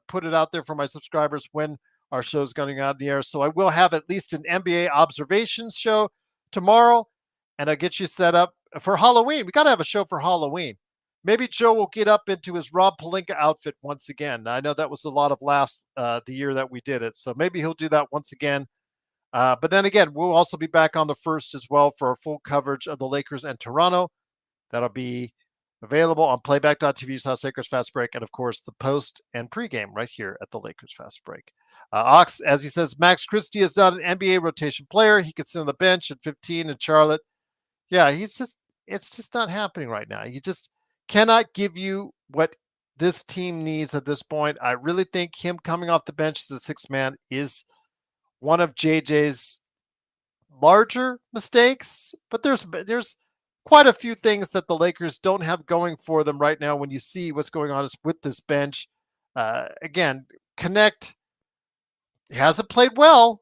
Speaker 1: put it out there for my subscribers when our show is going on the air. So I will have at least an NBA observations show tomorrow, and I'll get you set up for Halloween. We got to have a show for Halloween. Maybe Joe will get up into his Rob Pelinka outfit once again. I know that was a lot of laughs the year that we did it, so maybe he'll do that once again. But then again, we'll also be back on the 1st as well for our full coverage of the Lakers and Toronto. That'll be available on playback.tv/Lakers Fast Break, and of course the post and pregame right here at the Lakers Fast Break. Ox, as he says, Max Christie is not an NBA rotation player. He could sit on the bench at 15 in Charlotte. Yeah, it's just not happening right now. He just cannot give you what this team needs at this point. I really think him coming off the bench as a sixth man is one of JJ's larger mistakes, but there's quite a few things that the Lakers don't have going for them right now when you see what's going on with this bench. Again, Connect hasn't played well.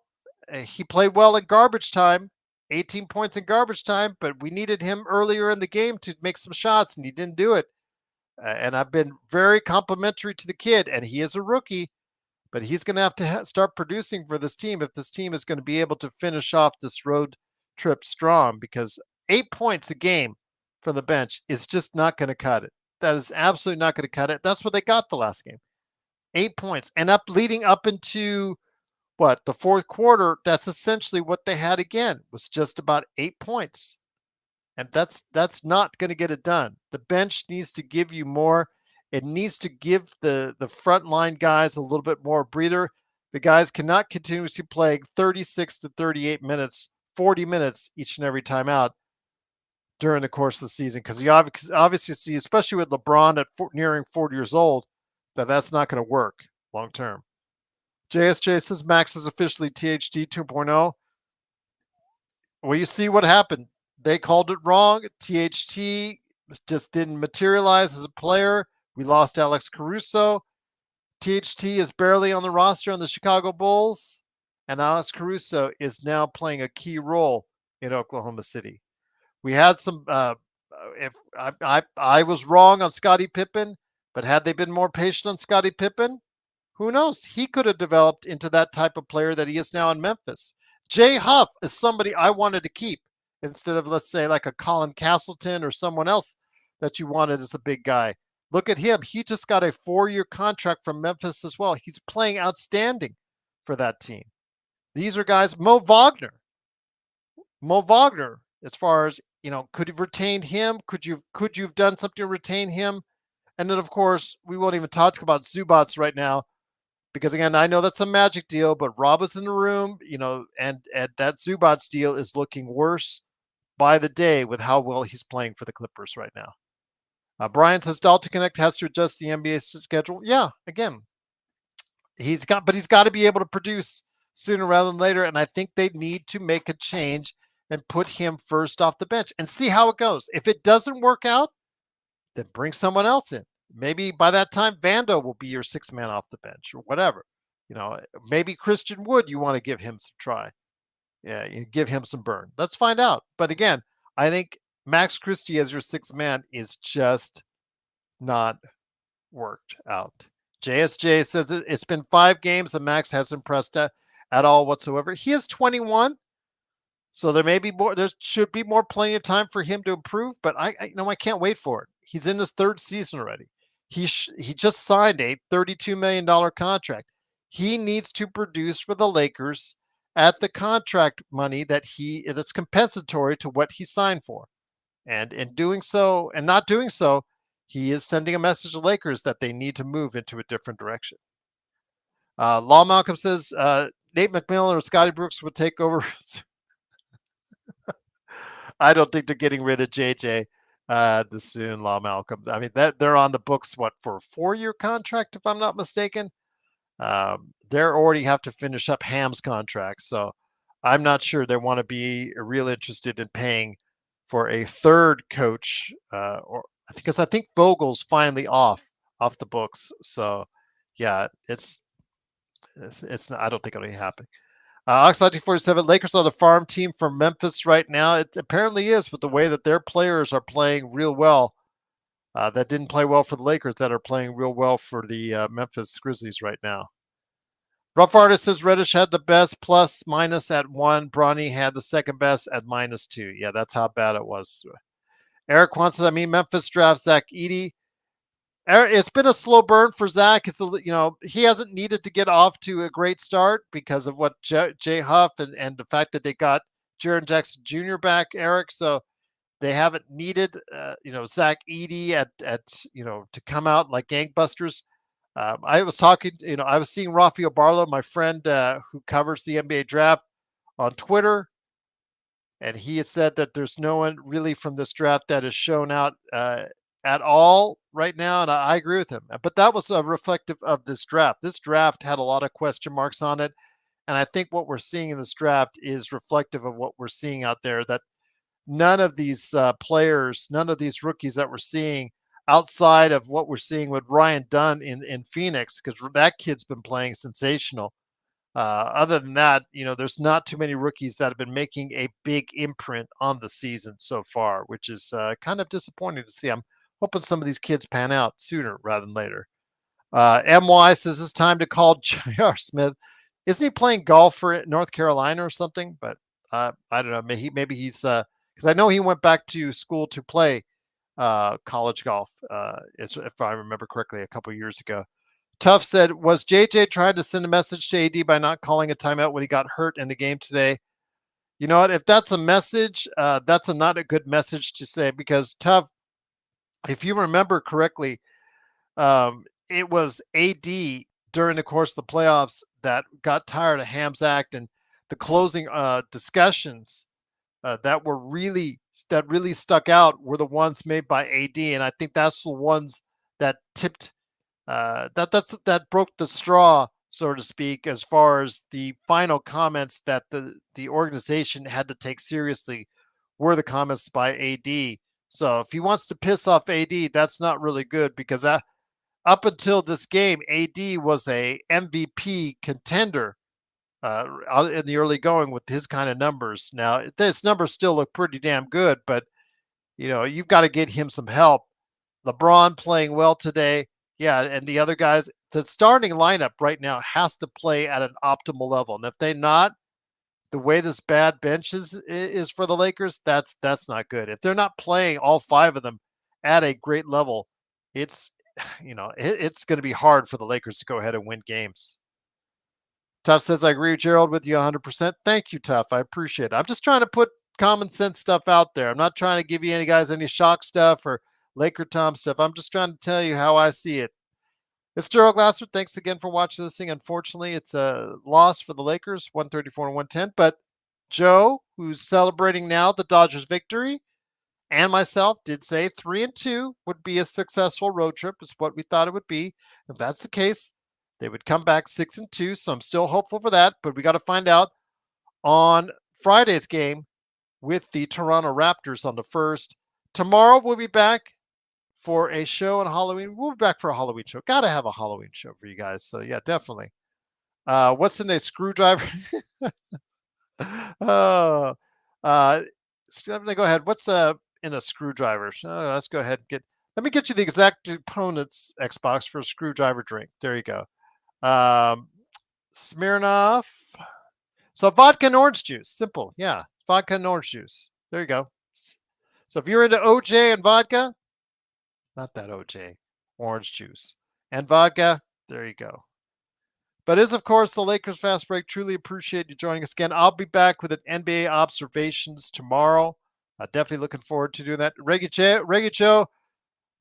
Speaker 1: He played well in garbage time, 18 points in garbage time, but we needed him earlier in the game to make some shots, and he didn't do it. And I've been very complimentary to the kid, and he is a rookie. But he's going to have to start producing for this team if this team is going to be able to finish off this road trip strong, because 8 points a game from the bench is just not going to cut it. That is absolutely not going to cut it. That's what they got the last game. 8 points. And leading up into the fourth quarter, that's essentially what they had again, was just about 8 points. And that's not going to get it done. The bench needs to give you more. It needs to give the frontline guys a little bit more breather. The guys cannot continuously play 36 to 38 minutes, 40 minutes each and every time out during the course of the season, because you obviously see, especially with LeBron at nearing 40 years old, that's not going to work long term. JSJ says Max is officially THD 2.0. Well, you see what happened. They called it wrong. THT just didn't materialize as a player. We lost Alex Caruso. THT is barely on the roster on the Chicago Bulls, and Alex Caruso is now playing a key role in Oklahoma City. We had some. If I was wrong on Scottie Pippen, but had they been more patient on Scottie Pippen, who knows? He could have developed into that type of player that he is now in Memphis. Jay Huff is somebody I wanted to keep instead of, let's say, like a Colin Castleton or someone else that you wanted as a big guy. Look at him. He just got a 4-year contract from Memphis as well. He's playing outstanding for that team. These are guys. Mo Wagner, as far as, could you've retained him? Could you've done something to retain him? And then, of course, we won't even talk about Zubats right now, because, again, I know that's a Magic deal, but Rob is in the room, and that Zubats deal is looking worse by the day with how well he's playing for the Clippers right now. Brian says Dalton Connect has to adjust the NBA schedule. Yeah, again, he's got to be able to produce sooner rather than later, and I think they need to make a change and put him first off the bench and see how it goes. If it doesn't work out, then bring someone else in. Maybe by that time, Vando will be your sixth man off the bench or whatever. Maybe Christian Wood, you want to give him some try. Yeah, you give him some burn. Let's find out. But again, I think Max Christie as your sixth man is just not worked out. JSJ says it's been 5 games and Max hasn't impressed at all whatsoever. He is 21, so there should be plenty of time for him to improve. But I can't wait for it. He's in his 3rd season already. He just signed a $32 million contract. He needs to produce for the Lakers at the contract money that's compensatory to what he signed for. And in doing so and not doing so, he is sending a message to Lakers that they need to move into a different direction. Law Malcolm says Nate McMillan or Scotty Brooks would take over. I don't think they're getting rid of JJ this soon, Law Malcolm. I mean, that they're on the books, what, for a 4-year contract, if I'm not mistaken. They already have to finish up Ham's contract. So I'm not sure they want to be real interested in paying for a third coach, or because I think Vogel's finally off the books. So yeah, it's not, I don't think it'll be happening. Oxley 47, Lakers are the farm team from Memphis right now. It apparently is, with the way that their players are playing real well. That didn't play well for the Lakers, that are playing real well for the Memphis Grizzlies right now. Rough Artist says Reddish had the best plus minus at 1. Bronny had the second best at -2. Yeah, that's how bad it was. Eric wants says, Memphis drafts Zach Edey. It's been a slow burn for Zach. He hasn't needed to get off to a great start because of what Jay Huff and the fact that they got Jaren Jackson Jr. back, Eric. So they haven't needed, Zach Edey at to come out like gangbusters. I was talking, I was seeing Rafael Barlow, my friend who covers the NBA draft, on Twitter, and he had said that there's no one really from this draft that has shown out at all right now, and I agree with him. But that was reflective of this draft. This draft had a lot of question marks on it, and I think what we're seeing in this draft is reflective of what we're seeing out there, that none of these players, none of these rookies that we're seeing, outside of what we're seeing with Ryan Dunn in Phoenix, because that kid's been playing sensational. Other than that, there's not too many rookies that have been making a big imprint on the season so far, which is kind of disappointing to see. I'm hoping some of these kids pan out sooner rather than later. MY says it's time to call J.R. Smith. Isn't he playing golf for North Carolina or something? But I don't know. Maybe he's because I know he went back to school to play college golf, if I remember correctly, a couple years ago. Tuff said, was JJ trying to send a message to AD by not calling a timeout when he got hurt in the game today? You know what? If that's a message, that's not a good message to say, because Tuff, if you remember correctly, it was AD during the course of the playoffs that got tired of Ham's act, and the closing discussions that really stuck out were the ones made by AD, and I think that's the ones that tipped that broke the straw, so to speak, as far as the final comments that the organization had to take seriously were the comments by AD. So if he wants to piss off AD, that's not really good, because up until this game, AD was a MVP contender in the early going with his kind of numbers. Now, his numbers still look pretty damn good, but you've got to get him some help. LeBron playing well today. Yeah, and the other guys, the starting lineup right now has to play at an optimal level. And if they not, the way this bad bench is for the Lakers, that's not good. If they're not playing all 5 of them at a great level, it's it's going to be hard for the Lakers to go ahead and win games. Tuff says, I agree, Gerald, with you 100%. Thank you, Tuff. I appreciate it. I'm just trying to put common sense stuff out there. I'm not trying to give you any shock stuff or Laker Tom stuff. I'm just trying to tell you how I see it. It's Gerald Glassford. Thanks again for watching this thing. Unfortunately, it's a loss for the Lakers, 134-110. But Joe, who's celebrating now the Dodgers' victory, and myself did say 3-2 would be a successful road trip. Is what we thought it would be. If that's the case, they would come back 6-2. So I'm still hopeful for that. But we got to find out on Friday's game with the Toronto Raptors on the 1st. Tomorrow we'll be back for a show on Halloween. We'll be back for a Halloween show. Got to have a Halloween show for you guys. So yeah, definitely. What's in a screwdriver? Oh, let me go ahead. What's in a screwdriver? Let's go ahead and let me get you the exact opponent's Xbox for a screwdriver drink. There you go. Smirnoff. So vodka and orange juice. Simple. Yeah. Vodka and orange juice. There you go. So if you're into OJ and vodka, not that OJ. orange juice, and vodka. There you go. But is, of course, the Lakers Fast Break. Truly appreciate you joining us again. I'll be back with an NBA observations tomorrow. Definitely looking forward to doing that. Reggie Joe,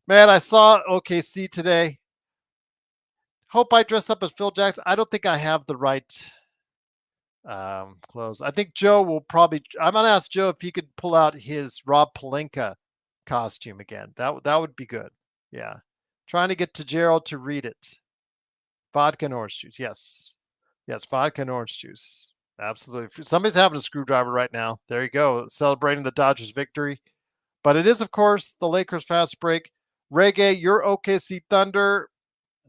Speaker 1: man, I saw OKC today. Hope I dress up as Phil Jackson. I don't think I have the right clothes. I think Joe will probably. I'm gonna ask Joe if he could pull out his Rob Pelinka costume again. That would be good. Yeah, trying to get to Gerald to read it. Vodka and orange juice. Yes, yes, vodka and orange juice. Absolutely. Somebody's having a screwdriver right now. There you go, celebrating the Dodgers' victory. But it is, of course, the Lakers Fast Break. Reggae, your OKC Thunder,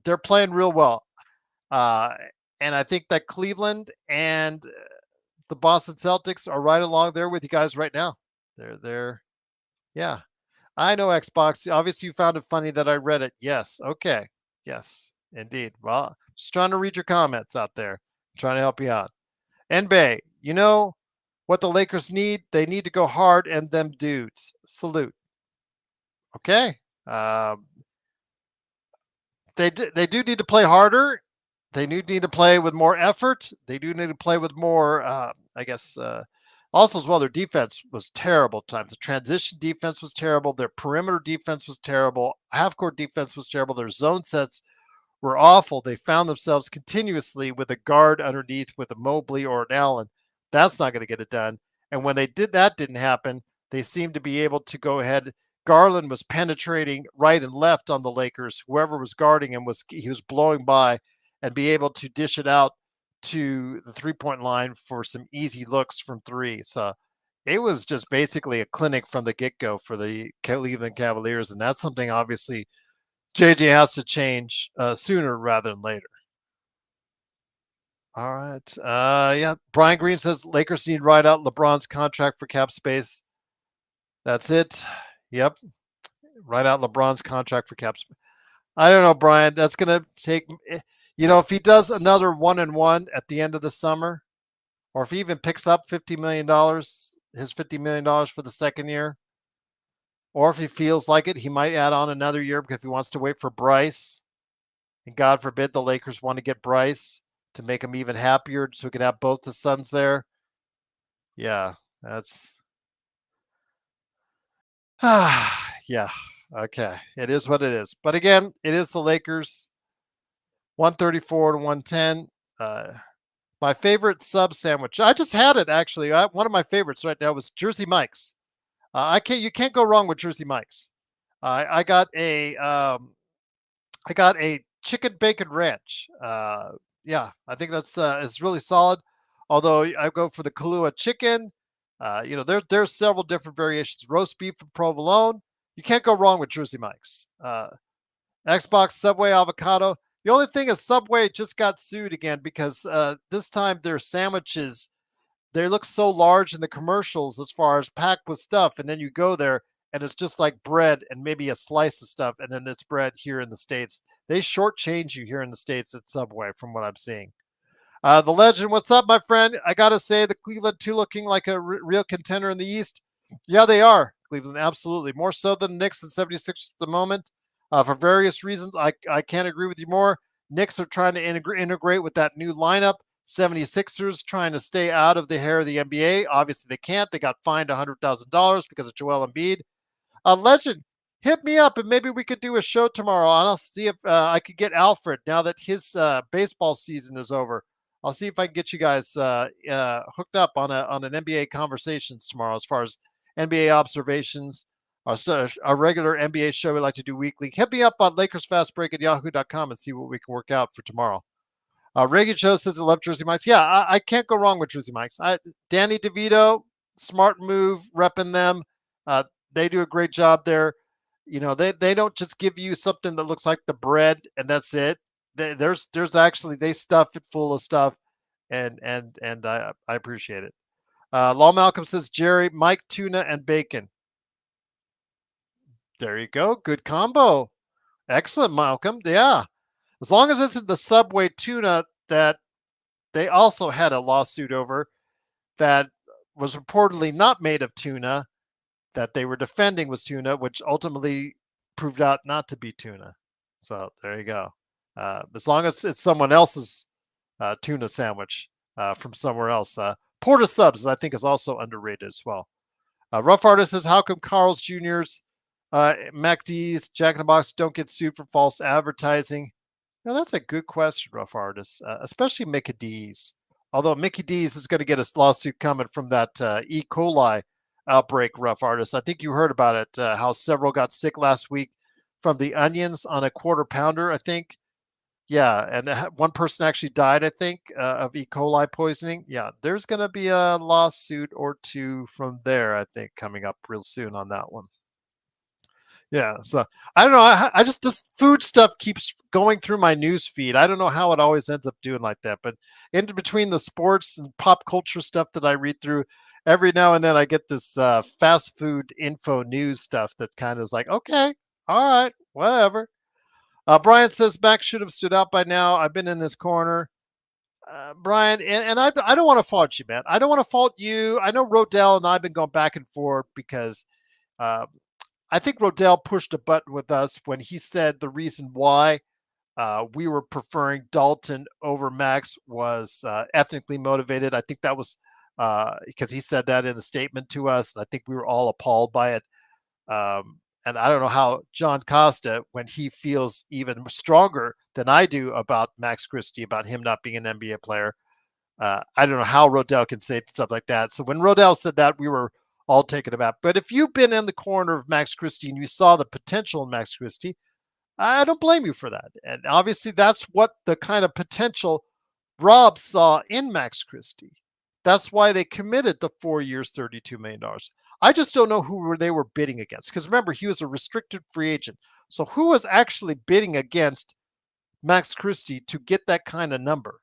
Speaker 1: they're playing real well. Uh, and I think that Cleveland and the Boston Celtics are right along there with you guys right now. They're yeah. I know Xbox. Obviously, you found it funny that I read it. Yes. Okay. Yes, indeed. Well, just trying to read your comments out there. Trying to help you out. NBA, you know what the Lakers need? They need to go hard and them dudes. Salute. Okay. They do need to play harder. They do need to play with more effort. They do need to play with more, I guess, also as well, their defense was terrible at times. The transition defense was terrible. Their perimeter defense was terrible. Half court defense was terrible. Their zone sets were awful. They found themselves continuously with a guard underneath with a Mobley or an Allen. That's not going to get it done. And when they did, that didn't happen. They seemed to be able to go ahead. Garland was penetrating right and left on the Lakers. Whoever was guarding him he was blowing by and be able to dish it out to the 3-point line for some easy looks from three. So it was just basically a clinic from the get-go for the Cleveland Cavaliers. And that's something obviously JJ has to change sooner rather than later. All right. Yeah. Brian Green says Lakers need to ride out LeBron's contract for cap space. That's it. Yep. Write out LeBron's contract for cap space. I don't know, Brian. That's going to take, if he does another 1-1 at the end of the summer, or if he even picks up $50 million, his $50 million for the second year, or if he feels like it, he might add on another year because he wants to wait for Bryce. And God forbid the Lakers want to get Bryce to make him even happier so we can have both the sons there. Yeah, that's. Yeah, okay. It is what it is. But again, it is the Lakers 134 to 110. My favorite sub sandwich. I just had it actually. One of my favorites right now was Jersey Mike's. You can't go wrong with Jersey Mike's. I got a chicken bacon ranch. Yeah, I think that's is really solid. Although I go for the Kahlua chicken. There's several different variations. Roast beef and provolone. You can't go wrong with Jersey Mike's. Xbox, Subway, avocado. The only thing is Subway just got sued again because this time their sandwiches, they look so large in the commercials as far as packed with stuff. And then you go there and it's just like bread and maybe a slice of stuff. And then it's bread here in the States. They shortchange you here in the States at Subway from what I'm seeing. The Legend, what's up, my friend? I got to say, the Cleveland 2 looking like a real contender in the East. Yeah, they are, Cleveland, absolutely. More so than Knicks and 76ers at the moment. For various reasons, I can't agree with you more. Knicks are trying to integrate with that new lineup. 76ers trying to stay out of the hair of the NBA. Obviously, they can't. They got fined $100,000 because of Joel Embiid. Legend, hit me up and maybe we could do a show tomorrow. I'll see if I could get Alfred now that his baseball season is over. I'll see if I can get you guys hooked up on an NBA conversations tomorrow as far as NBA observations. Our regular NBA show we like to do weekly. Hit me up on LakersFastBreak at yahoo.com and see what we can work out for tomorrow. Reagan Joe says I love Jersey Mike's. Yeah, I can't go wrong with Jersey Mike's. Danny DeVito, smart move, repping them. They do a great job there. They don't just give you something that looks like the bread and that's it. There's actually, they stuff it full of stuff, and I appreciate it. Law Malcolm says Jerry, Mike, tuna, and bacon. There you go. Good combo. Excellent, Malcolm. Yeah. As long as it's in the Subway tuna that they also had a lawsuit over that was reportedly not made of tuna, that they were defending was tuna, which ultimately proved out not to be tuna. So there you go. As long as it's someone else's tuna sandwich from somewhere else. Porta Subs, I think, is also underrated as well. Rough Artist says, how come Carl's Jr.'s, MacD's, Jack in the Box don't get sued for false advertising? Now, that's a good question, Rough Artist, especially Mickey D's. Although Mickey D's is going to get a lawsuit coming from that E. coli outbreak, Rough Artist. I think you heard about it, how several got sick last week from the onions on a quarter pounder, I think. Yeah, and one person actually died, I think, of E. coli poisoning. Yeah, there's going to be a lawsuit or two from there, I think, coming up real soon on that one. Yeah, so I don't know. I just this food stuff keeps going through my news feed. I don't know how it always ends up doing like that, but in between the sports and pop culture stuff that I read through, every now and then I get this fast food info news stuff that kind of is like, okay, all right, whatever. Brian says Max should have stood out by now. I've been in this corner. Brian, and I don't want to fault you, man. I don't want to fault you. I know Rodell and I've been going back and forth because uh, I think Rodell pushed a button with us when he said the reason why we were preferring Dalton over Max was ethnically motivated. I think that was because he said that in a statement to us, and I think we were all appalled by it. And I don't know how John Costa, when he feels even stronger than I do about Max Christie, about him not being an NBA player, I don't know how Rodell can say stuff like that. So when Rodell said that, we were all taken aback. But if you've been in the corner of Max Christie and you saw the potential in Max Christie, I don't blame you for that. And obviously, that's what the kind of potential Rob saw in Max Christie. That's why they committed the 4 years, $32 million. I just don't know who they were bidding against. Because remember, he was a restricted free agent. So who was actually bidding against Max Christie to get that kind of number?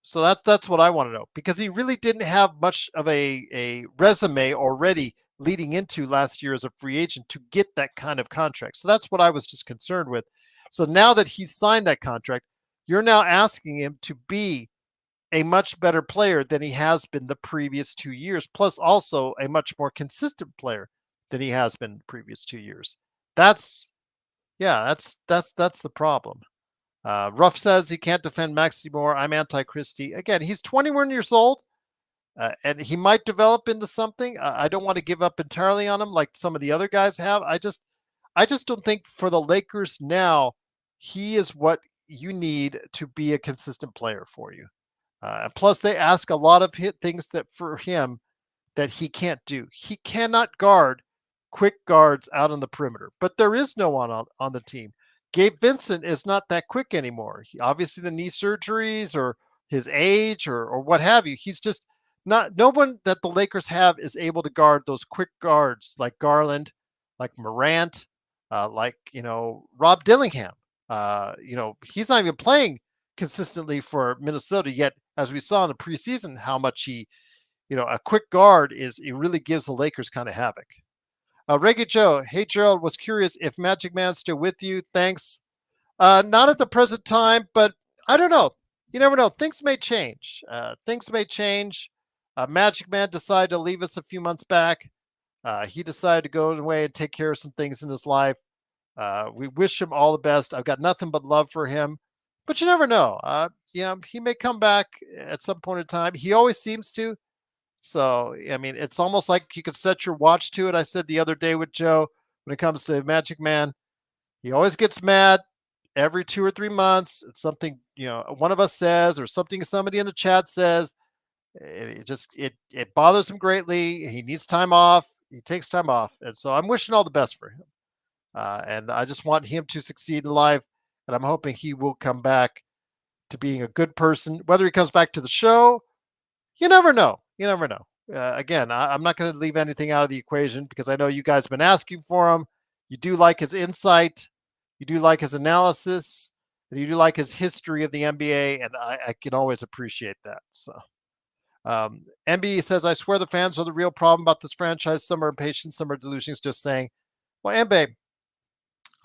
Speaker 1: So that's what I want to know, because he really didn't have much of a resume already leading into last year as a free agent to get that kind of contract. So that's what I was just concerned with. So now that he's signed that contract, you're now asking him to be a much better player than he has been the previous 2 years, plus also a much more consistent player than he has been the previous 2 years. That's that's the problem. Ruff says he can't defend Maxi Moore. I'm anti-Christie. Again, he's 21 years old, and he might develop into something. I don't want to give up entirely on him like some of the other guys have. I just don't think for the Lakers now, he is what you need to be a consistent player for you. Plus, they ask a lot of things that for him that he can't do. He cannot guard quick guards out on the perimeter, but there is no one on the team. Gabe Vincent is not that quick anymore. Obviously, the knee surgeries or his age or what have you. He's just not. No one that the Lakers have is able to guard those quick guards like Garland, like Morant, like Rob Dillingham. He's not even playing consistently for Minnesota yet. As we saw in the preseason, how much a quick guard it really gives the Lakers kind of havoc. Reggae Joe, hey Gerald, was curious if Magic Man's still with you. Thanks. Not at the present time, but I don't know. You never know. Things may change. Things may change. Magic Man decided to leave us a few months back. He decided to go away and take care of some things in his life. We wish him all the best. I've got nothing but love for him, but you never know. He may come back at some point in time. He always seems to. So, I mean, it's almost like you could set your watch to it. I said the other day with Joe, when it comes to Magic Man, he always gets mad every 2 or 3 months. It's something, one of us says or something somebody in the chat says. It bothers him greatly. He needs time off. He takes time off. And so I'm wishing all the best for him. And I just want him to succeed in life. And I'm hoping he will come back to being a good person. Whether he comes back to the show, you never know. You never know. Again, I'm not going to leave anything out of the equation because I know you guys have been asking for him. You do like his insight. You do like his analysis. And you do like his history of the NBA. And I can always appreciate that. So, MB says, I swear the fans are the real problem about this franchise. Some are impatient, some are delusions. Just saying. Well, MB,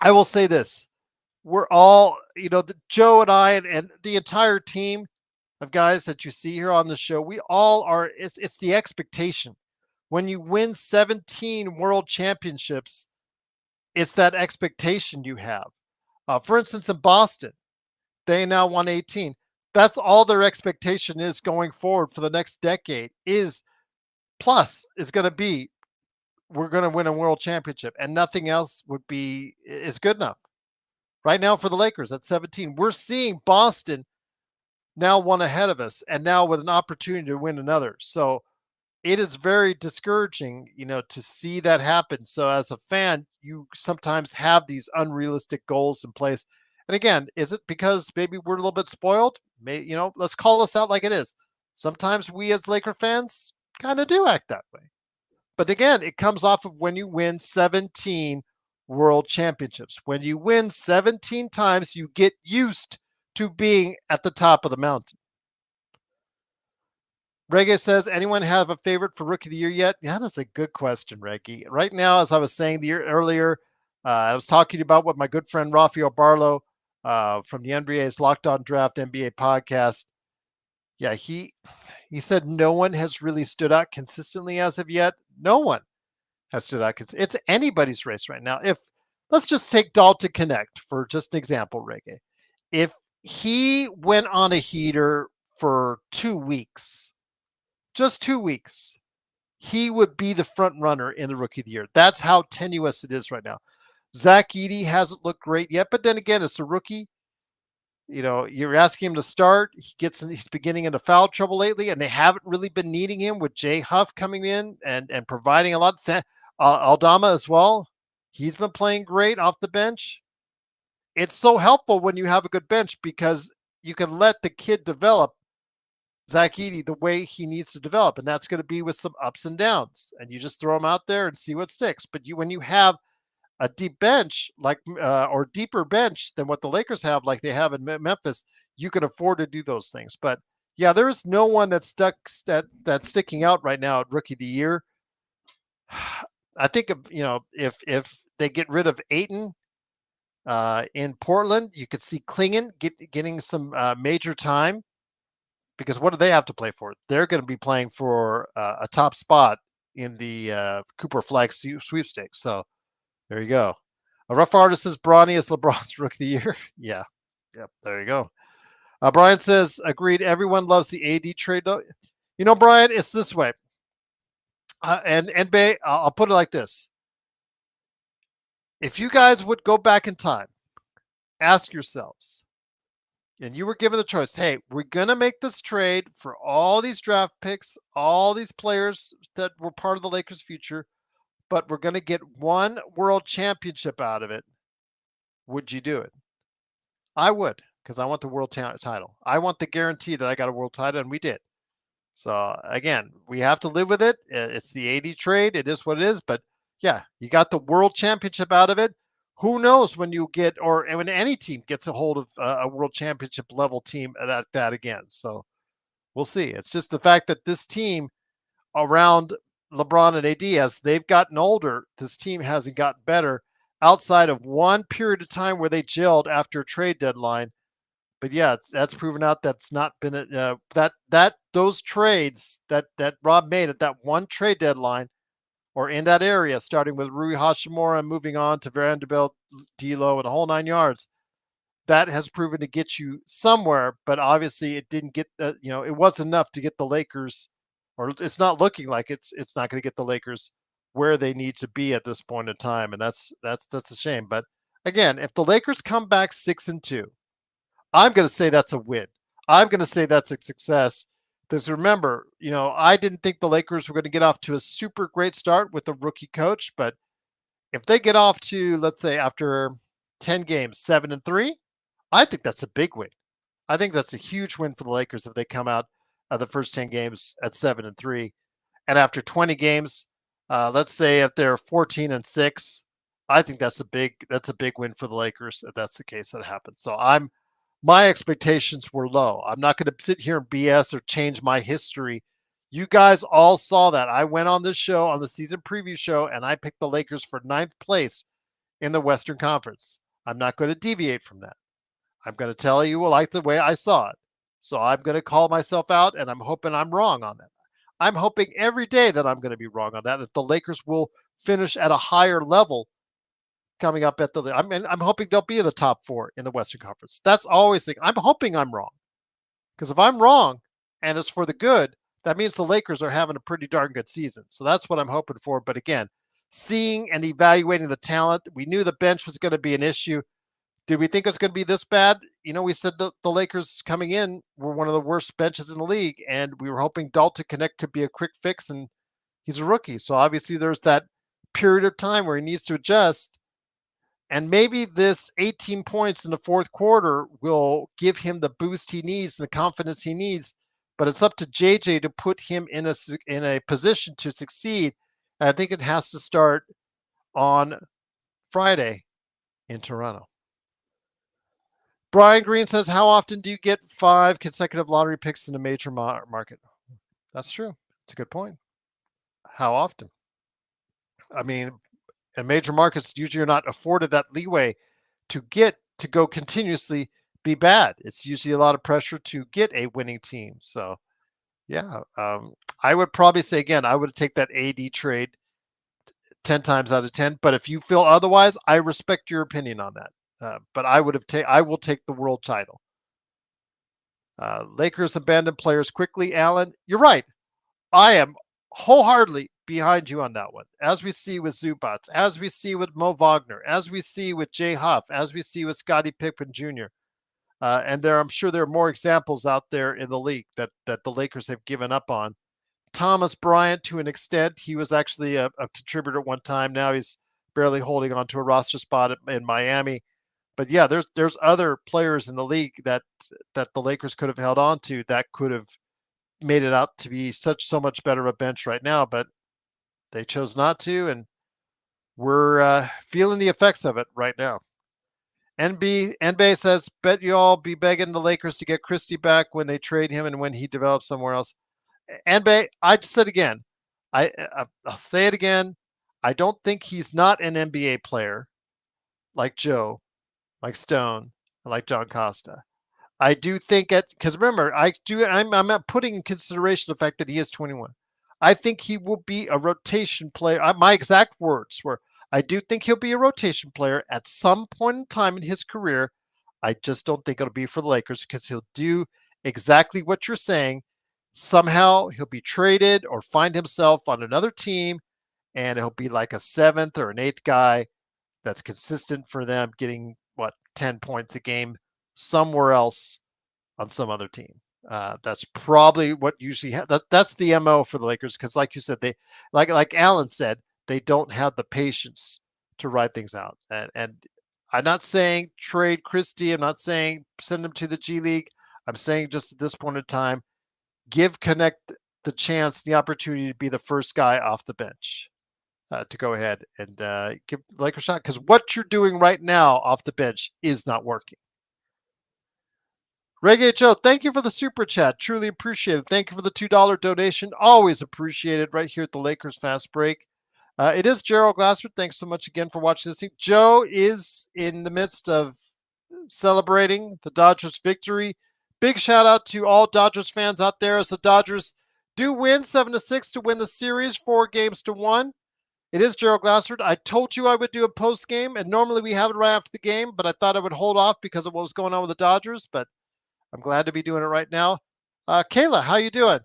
Speaker 1: I will say this. We're all, Joe and I and the entire team of guys that you see here on the show, we all are, it's the expectation. When you win 17 world championships, it's that expectation you have. For instance, in Boston, they now won 18. That's all their expectation is going forward for the next decade is plus is going to be we're going to win a world championship and nothing else would be is good enough. Right now for the Lakers at 17, we're seeing Boston now one ahead of us and now with an opportunity to win another. So it is very discouraging, to see that happen. So as a fan, you sometimes have these unrealistic goals in place. And again, is it because maybe we're a little bit spoiled? Let's call this out like it is. Sometimes we as Laker fans kind of do act that way. But again, it comes off of when you win 17 world championships. When you win 17 times, you get used to being at the top of the mountain. Reggae says, anyone have a favorite for Rookie of the Year yet? Yeah, that's a good question, Reggae. Right now, as I was saying earlier, I was talking about what my good friend Rafael Barlow from the NBA's Locked On Draft NBA podcast. Yeah, he said no one has really stood out consistently as of yet. No one has stood out. It's anybody's race right now. Let's just take Dalton Connect for just an example, Reggae. If he went on a heater for 2 weeks, just 2 weeks, he would be the front runner in the Rookie of the Year. That's how tenuous it is right now. Zach Edey hasn't looked great yet, but then again, it's a rookie. You're asking him to start. He's beginning into foul trouble lately, and they haven't really been needing him with Jay Huff coming in and providing a lot. Aldama as well. He's been playing great off the bench. It's so helpful when you have a good bench because you can let the kid develop, Zach Edey, the way he needs to develop, and that's going to be with some ups and downs. And you just throw him out there and see what sticks. But when you have a deep bench or deeper bench than what the Lakers have, like they have in Memphis, you can afford to do those things. But yeah, there is no one that's sticking out right now at Rookie of the Year. I think if they get rid of Ayton in Portland, you could see Klingon getting some major time because what do they have to play for? They're going to be playing for a top spot in the Cooper Flag sweepstakes. So there you go. A rough artist says Bronny is LeBron's Rookie of the Year. Yeah. Yep. There you go. Brian says, agreed. Everyone loves the AD trade, though. Brian, it's this way. And Bay, I'll put it like this. If you guys would go back in time, ask yourselves, and you were given the choice, hey, we're going to make this trade for all these draft picks, all these players that were part of the Lakers' future, but we're going to get one world championship out of it. Would you do it? I would, because I want the world title. I want the guarantee that I got a world title, and we did. So, again, we have to live with it. It's the AD trade. It is what it is. But, yeah, you got the world championship out of it. Who knows when you get or when any team gets a hold of a world championship level team that again. So, we'll see. It's just the fact that this team around LeBron and AD, as they've gotten older, this team hasn't gotten better outside of one period of time where they gelled after a trade deadline. But yeah, that's proven out that's not been those trades that Rob made at that one trade deadline or in that area, starting with Rui Hachimura and moving on to Vanderbilt, D'Lo, and the whole 9 yards. That has proven to get you somewhere, but obviously it didn't get it wasn't enough to get the Lakers, or it's not looking like it's not going to get the Lakers where they need to be at this point in time, and that's a shame. But again, if the Lakers come back 6-2. I'm going to say that's a win. I'm going to say that's a success because remember, I didn't think the Lakers were going to get off to a super great start with a rookie coach, but if they get off to, let's say, after 10 games, 7-3, I think that's a big win. I think that's a huge win for the Lakers if they come out of the first 10 games at 7-3. And after 20 games, let's say if they're 14-6, I think that's a big win for the Lakers if that's the case that happens. So my expectations were low. I'm not going to sit here and BS or change my history. You guys all saw that. I went on this show, on the season preview show, and I picked the Lakers for 9th place in the Western Conference. I'm not going to deviate from that. I'm going to tell you like the way I saw it. So I'm going to call myself out, and I'm hoping I'm wrong on that. I'm hoping every day that I'm going to be wrong on that the Lakers will finish at a higher level coming up at the. I'm hoping they'll be in the top 4 in the Western Conference. That's always the. I'm hoping I'm wrong, because if I'm wrong and it's for the good, that means the Lakers are having a pretty darn good season. So that's what I'm hoping for. But again, seeing and evaluating the talent, we knew the bench was going to be an issue. Did we think it was going to be this bad? We said the Lakers coming in were one of the worst benches in the league, and we were hoping Dalton Connect could be a quick fix, and he's a rookie. So obviously there's that period of time where he needs to adjust. And maybe this 18 points in the fourth quarter will give him the boost he needs and the confidence he needs. But it's up to JJ to put him in a position to succeed. And I think it has to start on Friday in Toronto. Brian Green says, how often do you get 5 consecutive lottery picks in a major market? That's true. That's a good point. How often? I mean, in major markets, usually you're not afforded that leeway to go continuously be bad. It's usually a lot of pressure to get a winning team. So, yeah, I would probably say, again, I would take that AD trade 10 times out of 10. But if you feel otherwise, I respect your opinion on that. But I will take the world title. Lakers abandon players quickly. Allen, you're right. I am wholeheartedly behind you on that one. As we see with Zubats, as we see with Mo Wagner, as we see with Jay Huff, as we see with Scottie Pippen Jr. And I'm sure there are more examples out there in the league that the Lakers have given up on. Thomas Bryant, to an extent, he was actually a contributor at one time. Now he's barely holding on to a roster spot in Miami. But yeah, there's other players in the league that the Lakers could have held on to that could have made it out to be so much better of a bench right now, but they chose not to, and we're feeling the effects of it right now. NB says, bet you all be begging the Lakers to get Christie back when they trade him and when he develops somewhere else. NB, I just said again, I'll say it again. I don't think he's not an NBA player like Joe, like Stone, like John Costa. I do think because remember, I'm not putting in consideration the fact that he is 21. I think he will be a rotation player. My exact words were, I do think he'll be a rotation player at some point in time in his career. I just don't think it'll be for the Lakers because he'll do exactly what you're saying. Somehow he'll be traded or find himself on another team, and he'll be like a 7th or an 8th guy that's consistent for them, getting 10 points a game somewhere else on some other team. That's probably what usually that's the MO for the Lakers, because like you said, they like Alan said, they don't have the patience to ride things out. And I'm not saying trade Christie. I'm not saying send him to the G League. I'm saying just at this point in time, give Connect the chance, the opportunity to be the first guy off the bench. To go ahead and give the Lakers a shot, because what you're doing right now off the bench is not working. Reggae Joe, thank you for the super chat. Truly appreciate it. Thank you for the $2 donation. Always appreciated right here at the Lakers Fast Break. It is Gerald Glassford. Thanks so much again for watching this thing. Joe is in the midst of celebrating the Dodgers victory. Big shout out to all Dodgers fans out there as the Dodgers do win 7-6 to win the series, 4-1. It is Gerald Glassford. I told you I would do a post game, and normally we have it right after the game, but I thought I would hold off because of what was going on with the Dodgers, but I'm glad to be doing it right now. Kayla, how you doing?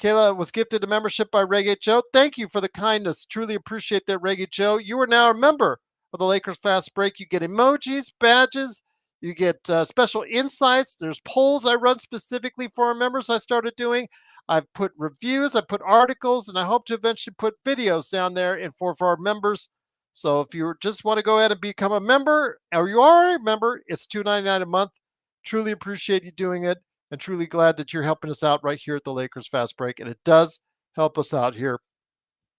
Speaker 1: Kayla was gifted a membership by Reggae Joe. Thank you for the kindness. Truly appreciate that, Reggae Joe. You are now a member of the Lakers Fast Break. You get emojis, badges, you get special insights. There's polls I run specifically for our members I started doing. I've put reviews, I put articles, and I hope to eventually put videos down there for our members. So if you just want to go ahead and become a member, or you are a member, it's $2.99 a month. Truly appreciate you doing it, and truly glad that you're helping us out right here at the Lakers Fast Break. And it does help us out here,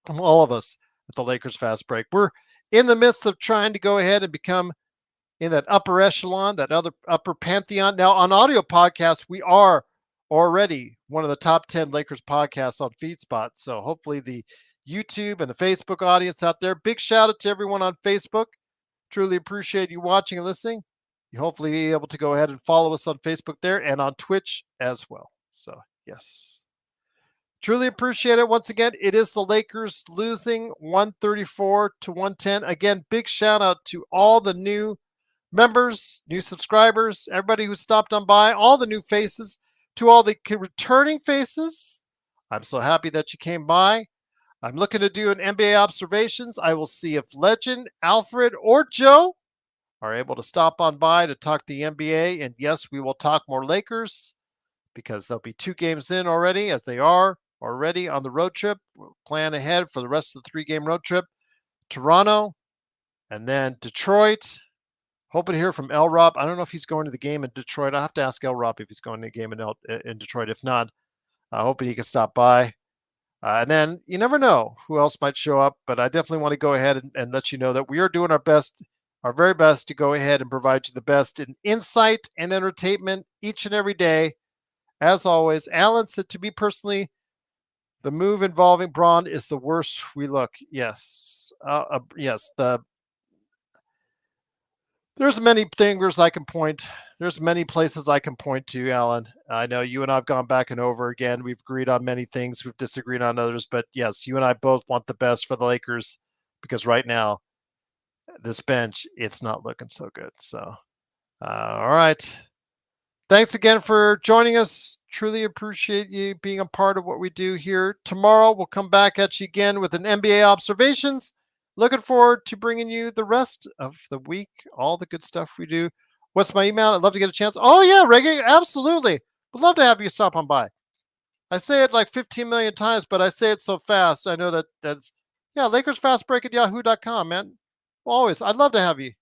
Speaker 1: all of us at the Lakers Fast Break. We're in the midst of trying to go ahead and become in that upper echelon, that other upper pantheon. Now on audio podcasts, we are already one of the top 10 Lakers podcasts on FeedSpot. So hopefully the YouTube and the Facebook audience out there, big shout out to everyone on Facebook. Truly appreciate you watching and listening. You hopefully be able to go ahead and follow us on Facebook there and on Twitch as well. So yes. Truly appreciate it. Once again, it is the Lakers losing 134-110. Again, big shout out to all the new members, new subscribers, everybody who stopped on by, all the new faces, to all the returning faces. I'm so happy that you came by. I'm looking to do an NBA observations. I will see if Legend, Alfred, or Joe are able to stop on by to talk the NBA. And yes, we will talk more Lakers because they'll be 2 games in already, as they are already on the road trip. We'll plan ahead for the rest of the 3-game road trip. Toronto, and then Detroit. Hoping to hear from L. Rob. I don't know if he's going to the game in Detroit. I'll have to ask L. Rob if he's going to the game in Detroit. If not, hoping he can stop by. And then you never know who else might show up, but I definitely want to go ahead and let you know that we are doing our best, our very best to go ahead and provide you the best in insight and entertainment each and every day. As always, Alan said, to me personally, the move involving Braun is the worst we look. Yes. Yes. There's many fingers I can point. There's many places I can point to, Alan. I know you and I've gone back and over again. We've agreed on many things. We've disagreed on others. But yes, you and I both want the best for the Lakers because right now, this bench, it's not looking so good. So, all right. Thanks again for joining us. Truly appreciate you being a part of what we do here. Tomorrow, we'll come back at you again with an NBA observations. Looking forward to bringing you the rest of the week, all the good stuff we do. What's my email? I'd love to get a chance. Oh, yeah, Reggae, absolutely. Would love to have you stop on by. I say it like 15 million times, but I say it so fast. I know that's, yeah, LakersFastBreak at yahoo.com, man. Always. I'd love to have you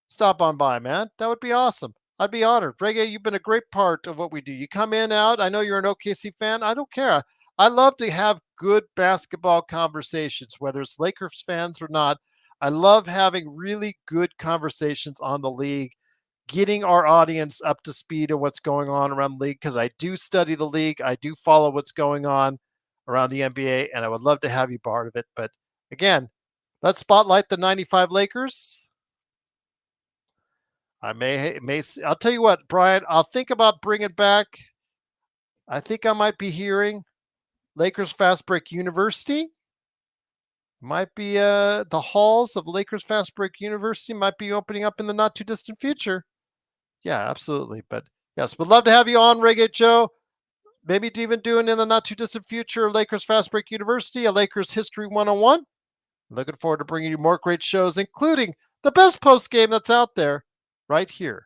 Speaker 1: stop on by, man. That would be awesome. I'd be honored. Reggae, you've been a great part of what we do. You come in, out. I know you're an OKC fan. I don't care. I love to have good basketball conversations, whether it's Lakers fans or not. I love having really good conversations on the league, getting our audience up to speed on what's going on around the league, because I do study the league. I do follow what's going on around the NBA, and I would love to have you part of it. But again, let's spotlight the 95 Lakers. I may, I'll tell you what, Brian, I'll think about bringing back, I think I might be hearing Lakers Fast Break University. Might be the halls of Lakers Fast Break University might be opening up in the not too distant future. Yeah, absolutely. But yes, would love to have you on, Reggae Joe. Maybe even doing in the not too distant future Lakers Fast Break University, a Lakers History 101. Looking forward to bringing you more great shows, including the best post game that's out there right here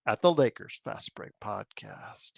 Speaker 1: at the Lakers Fast Break Podcast.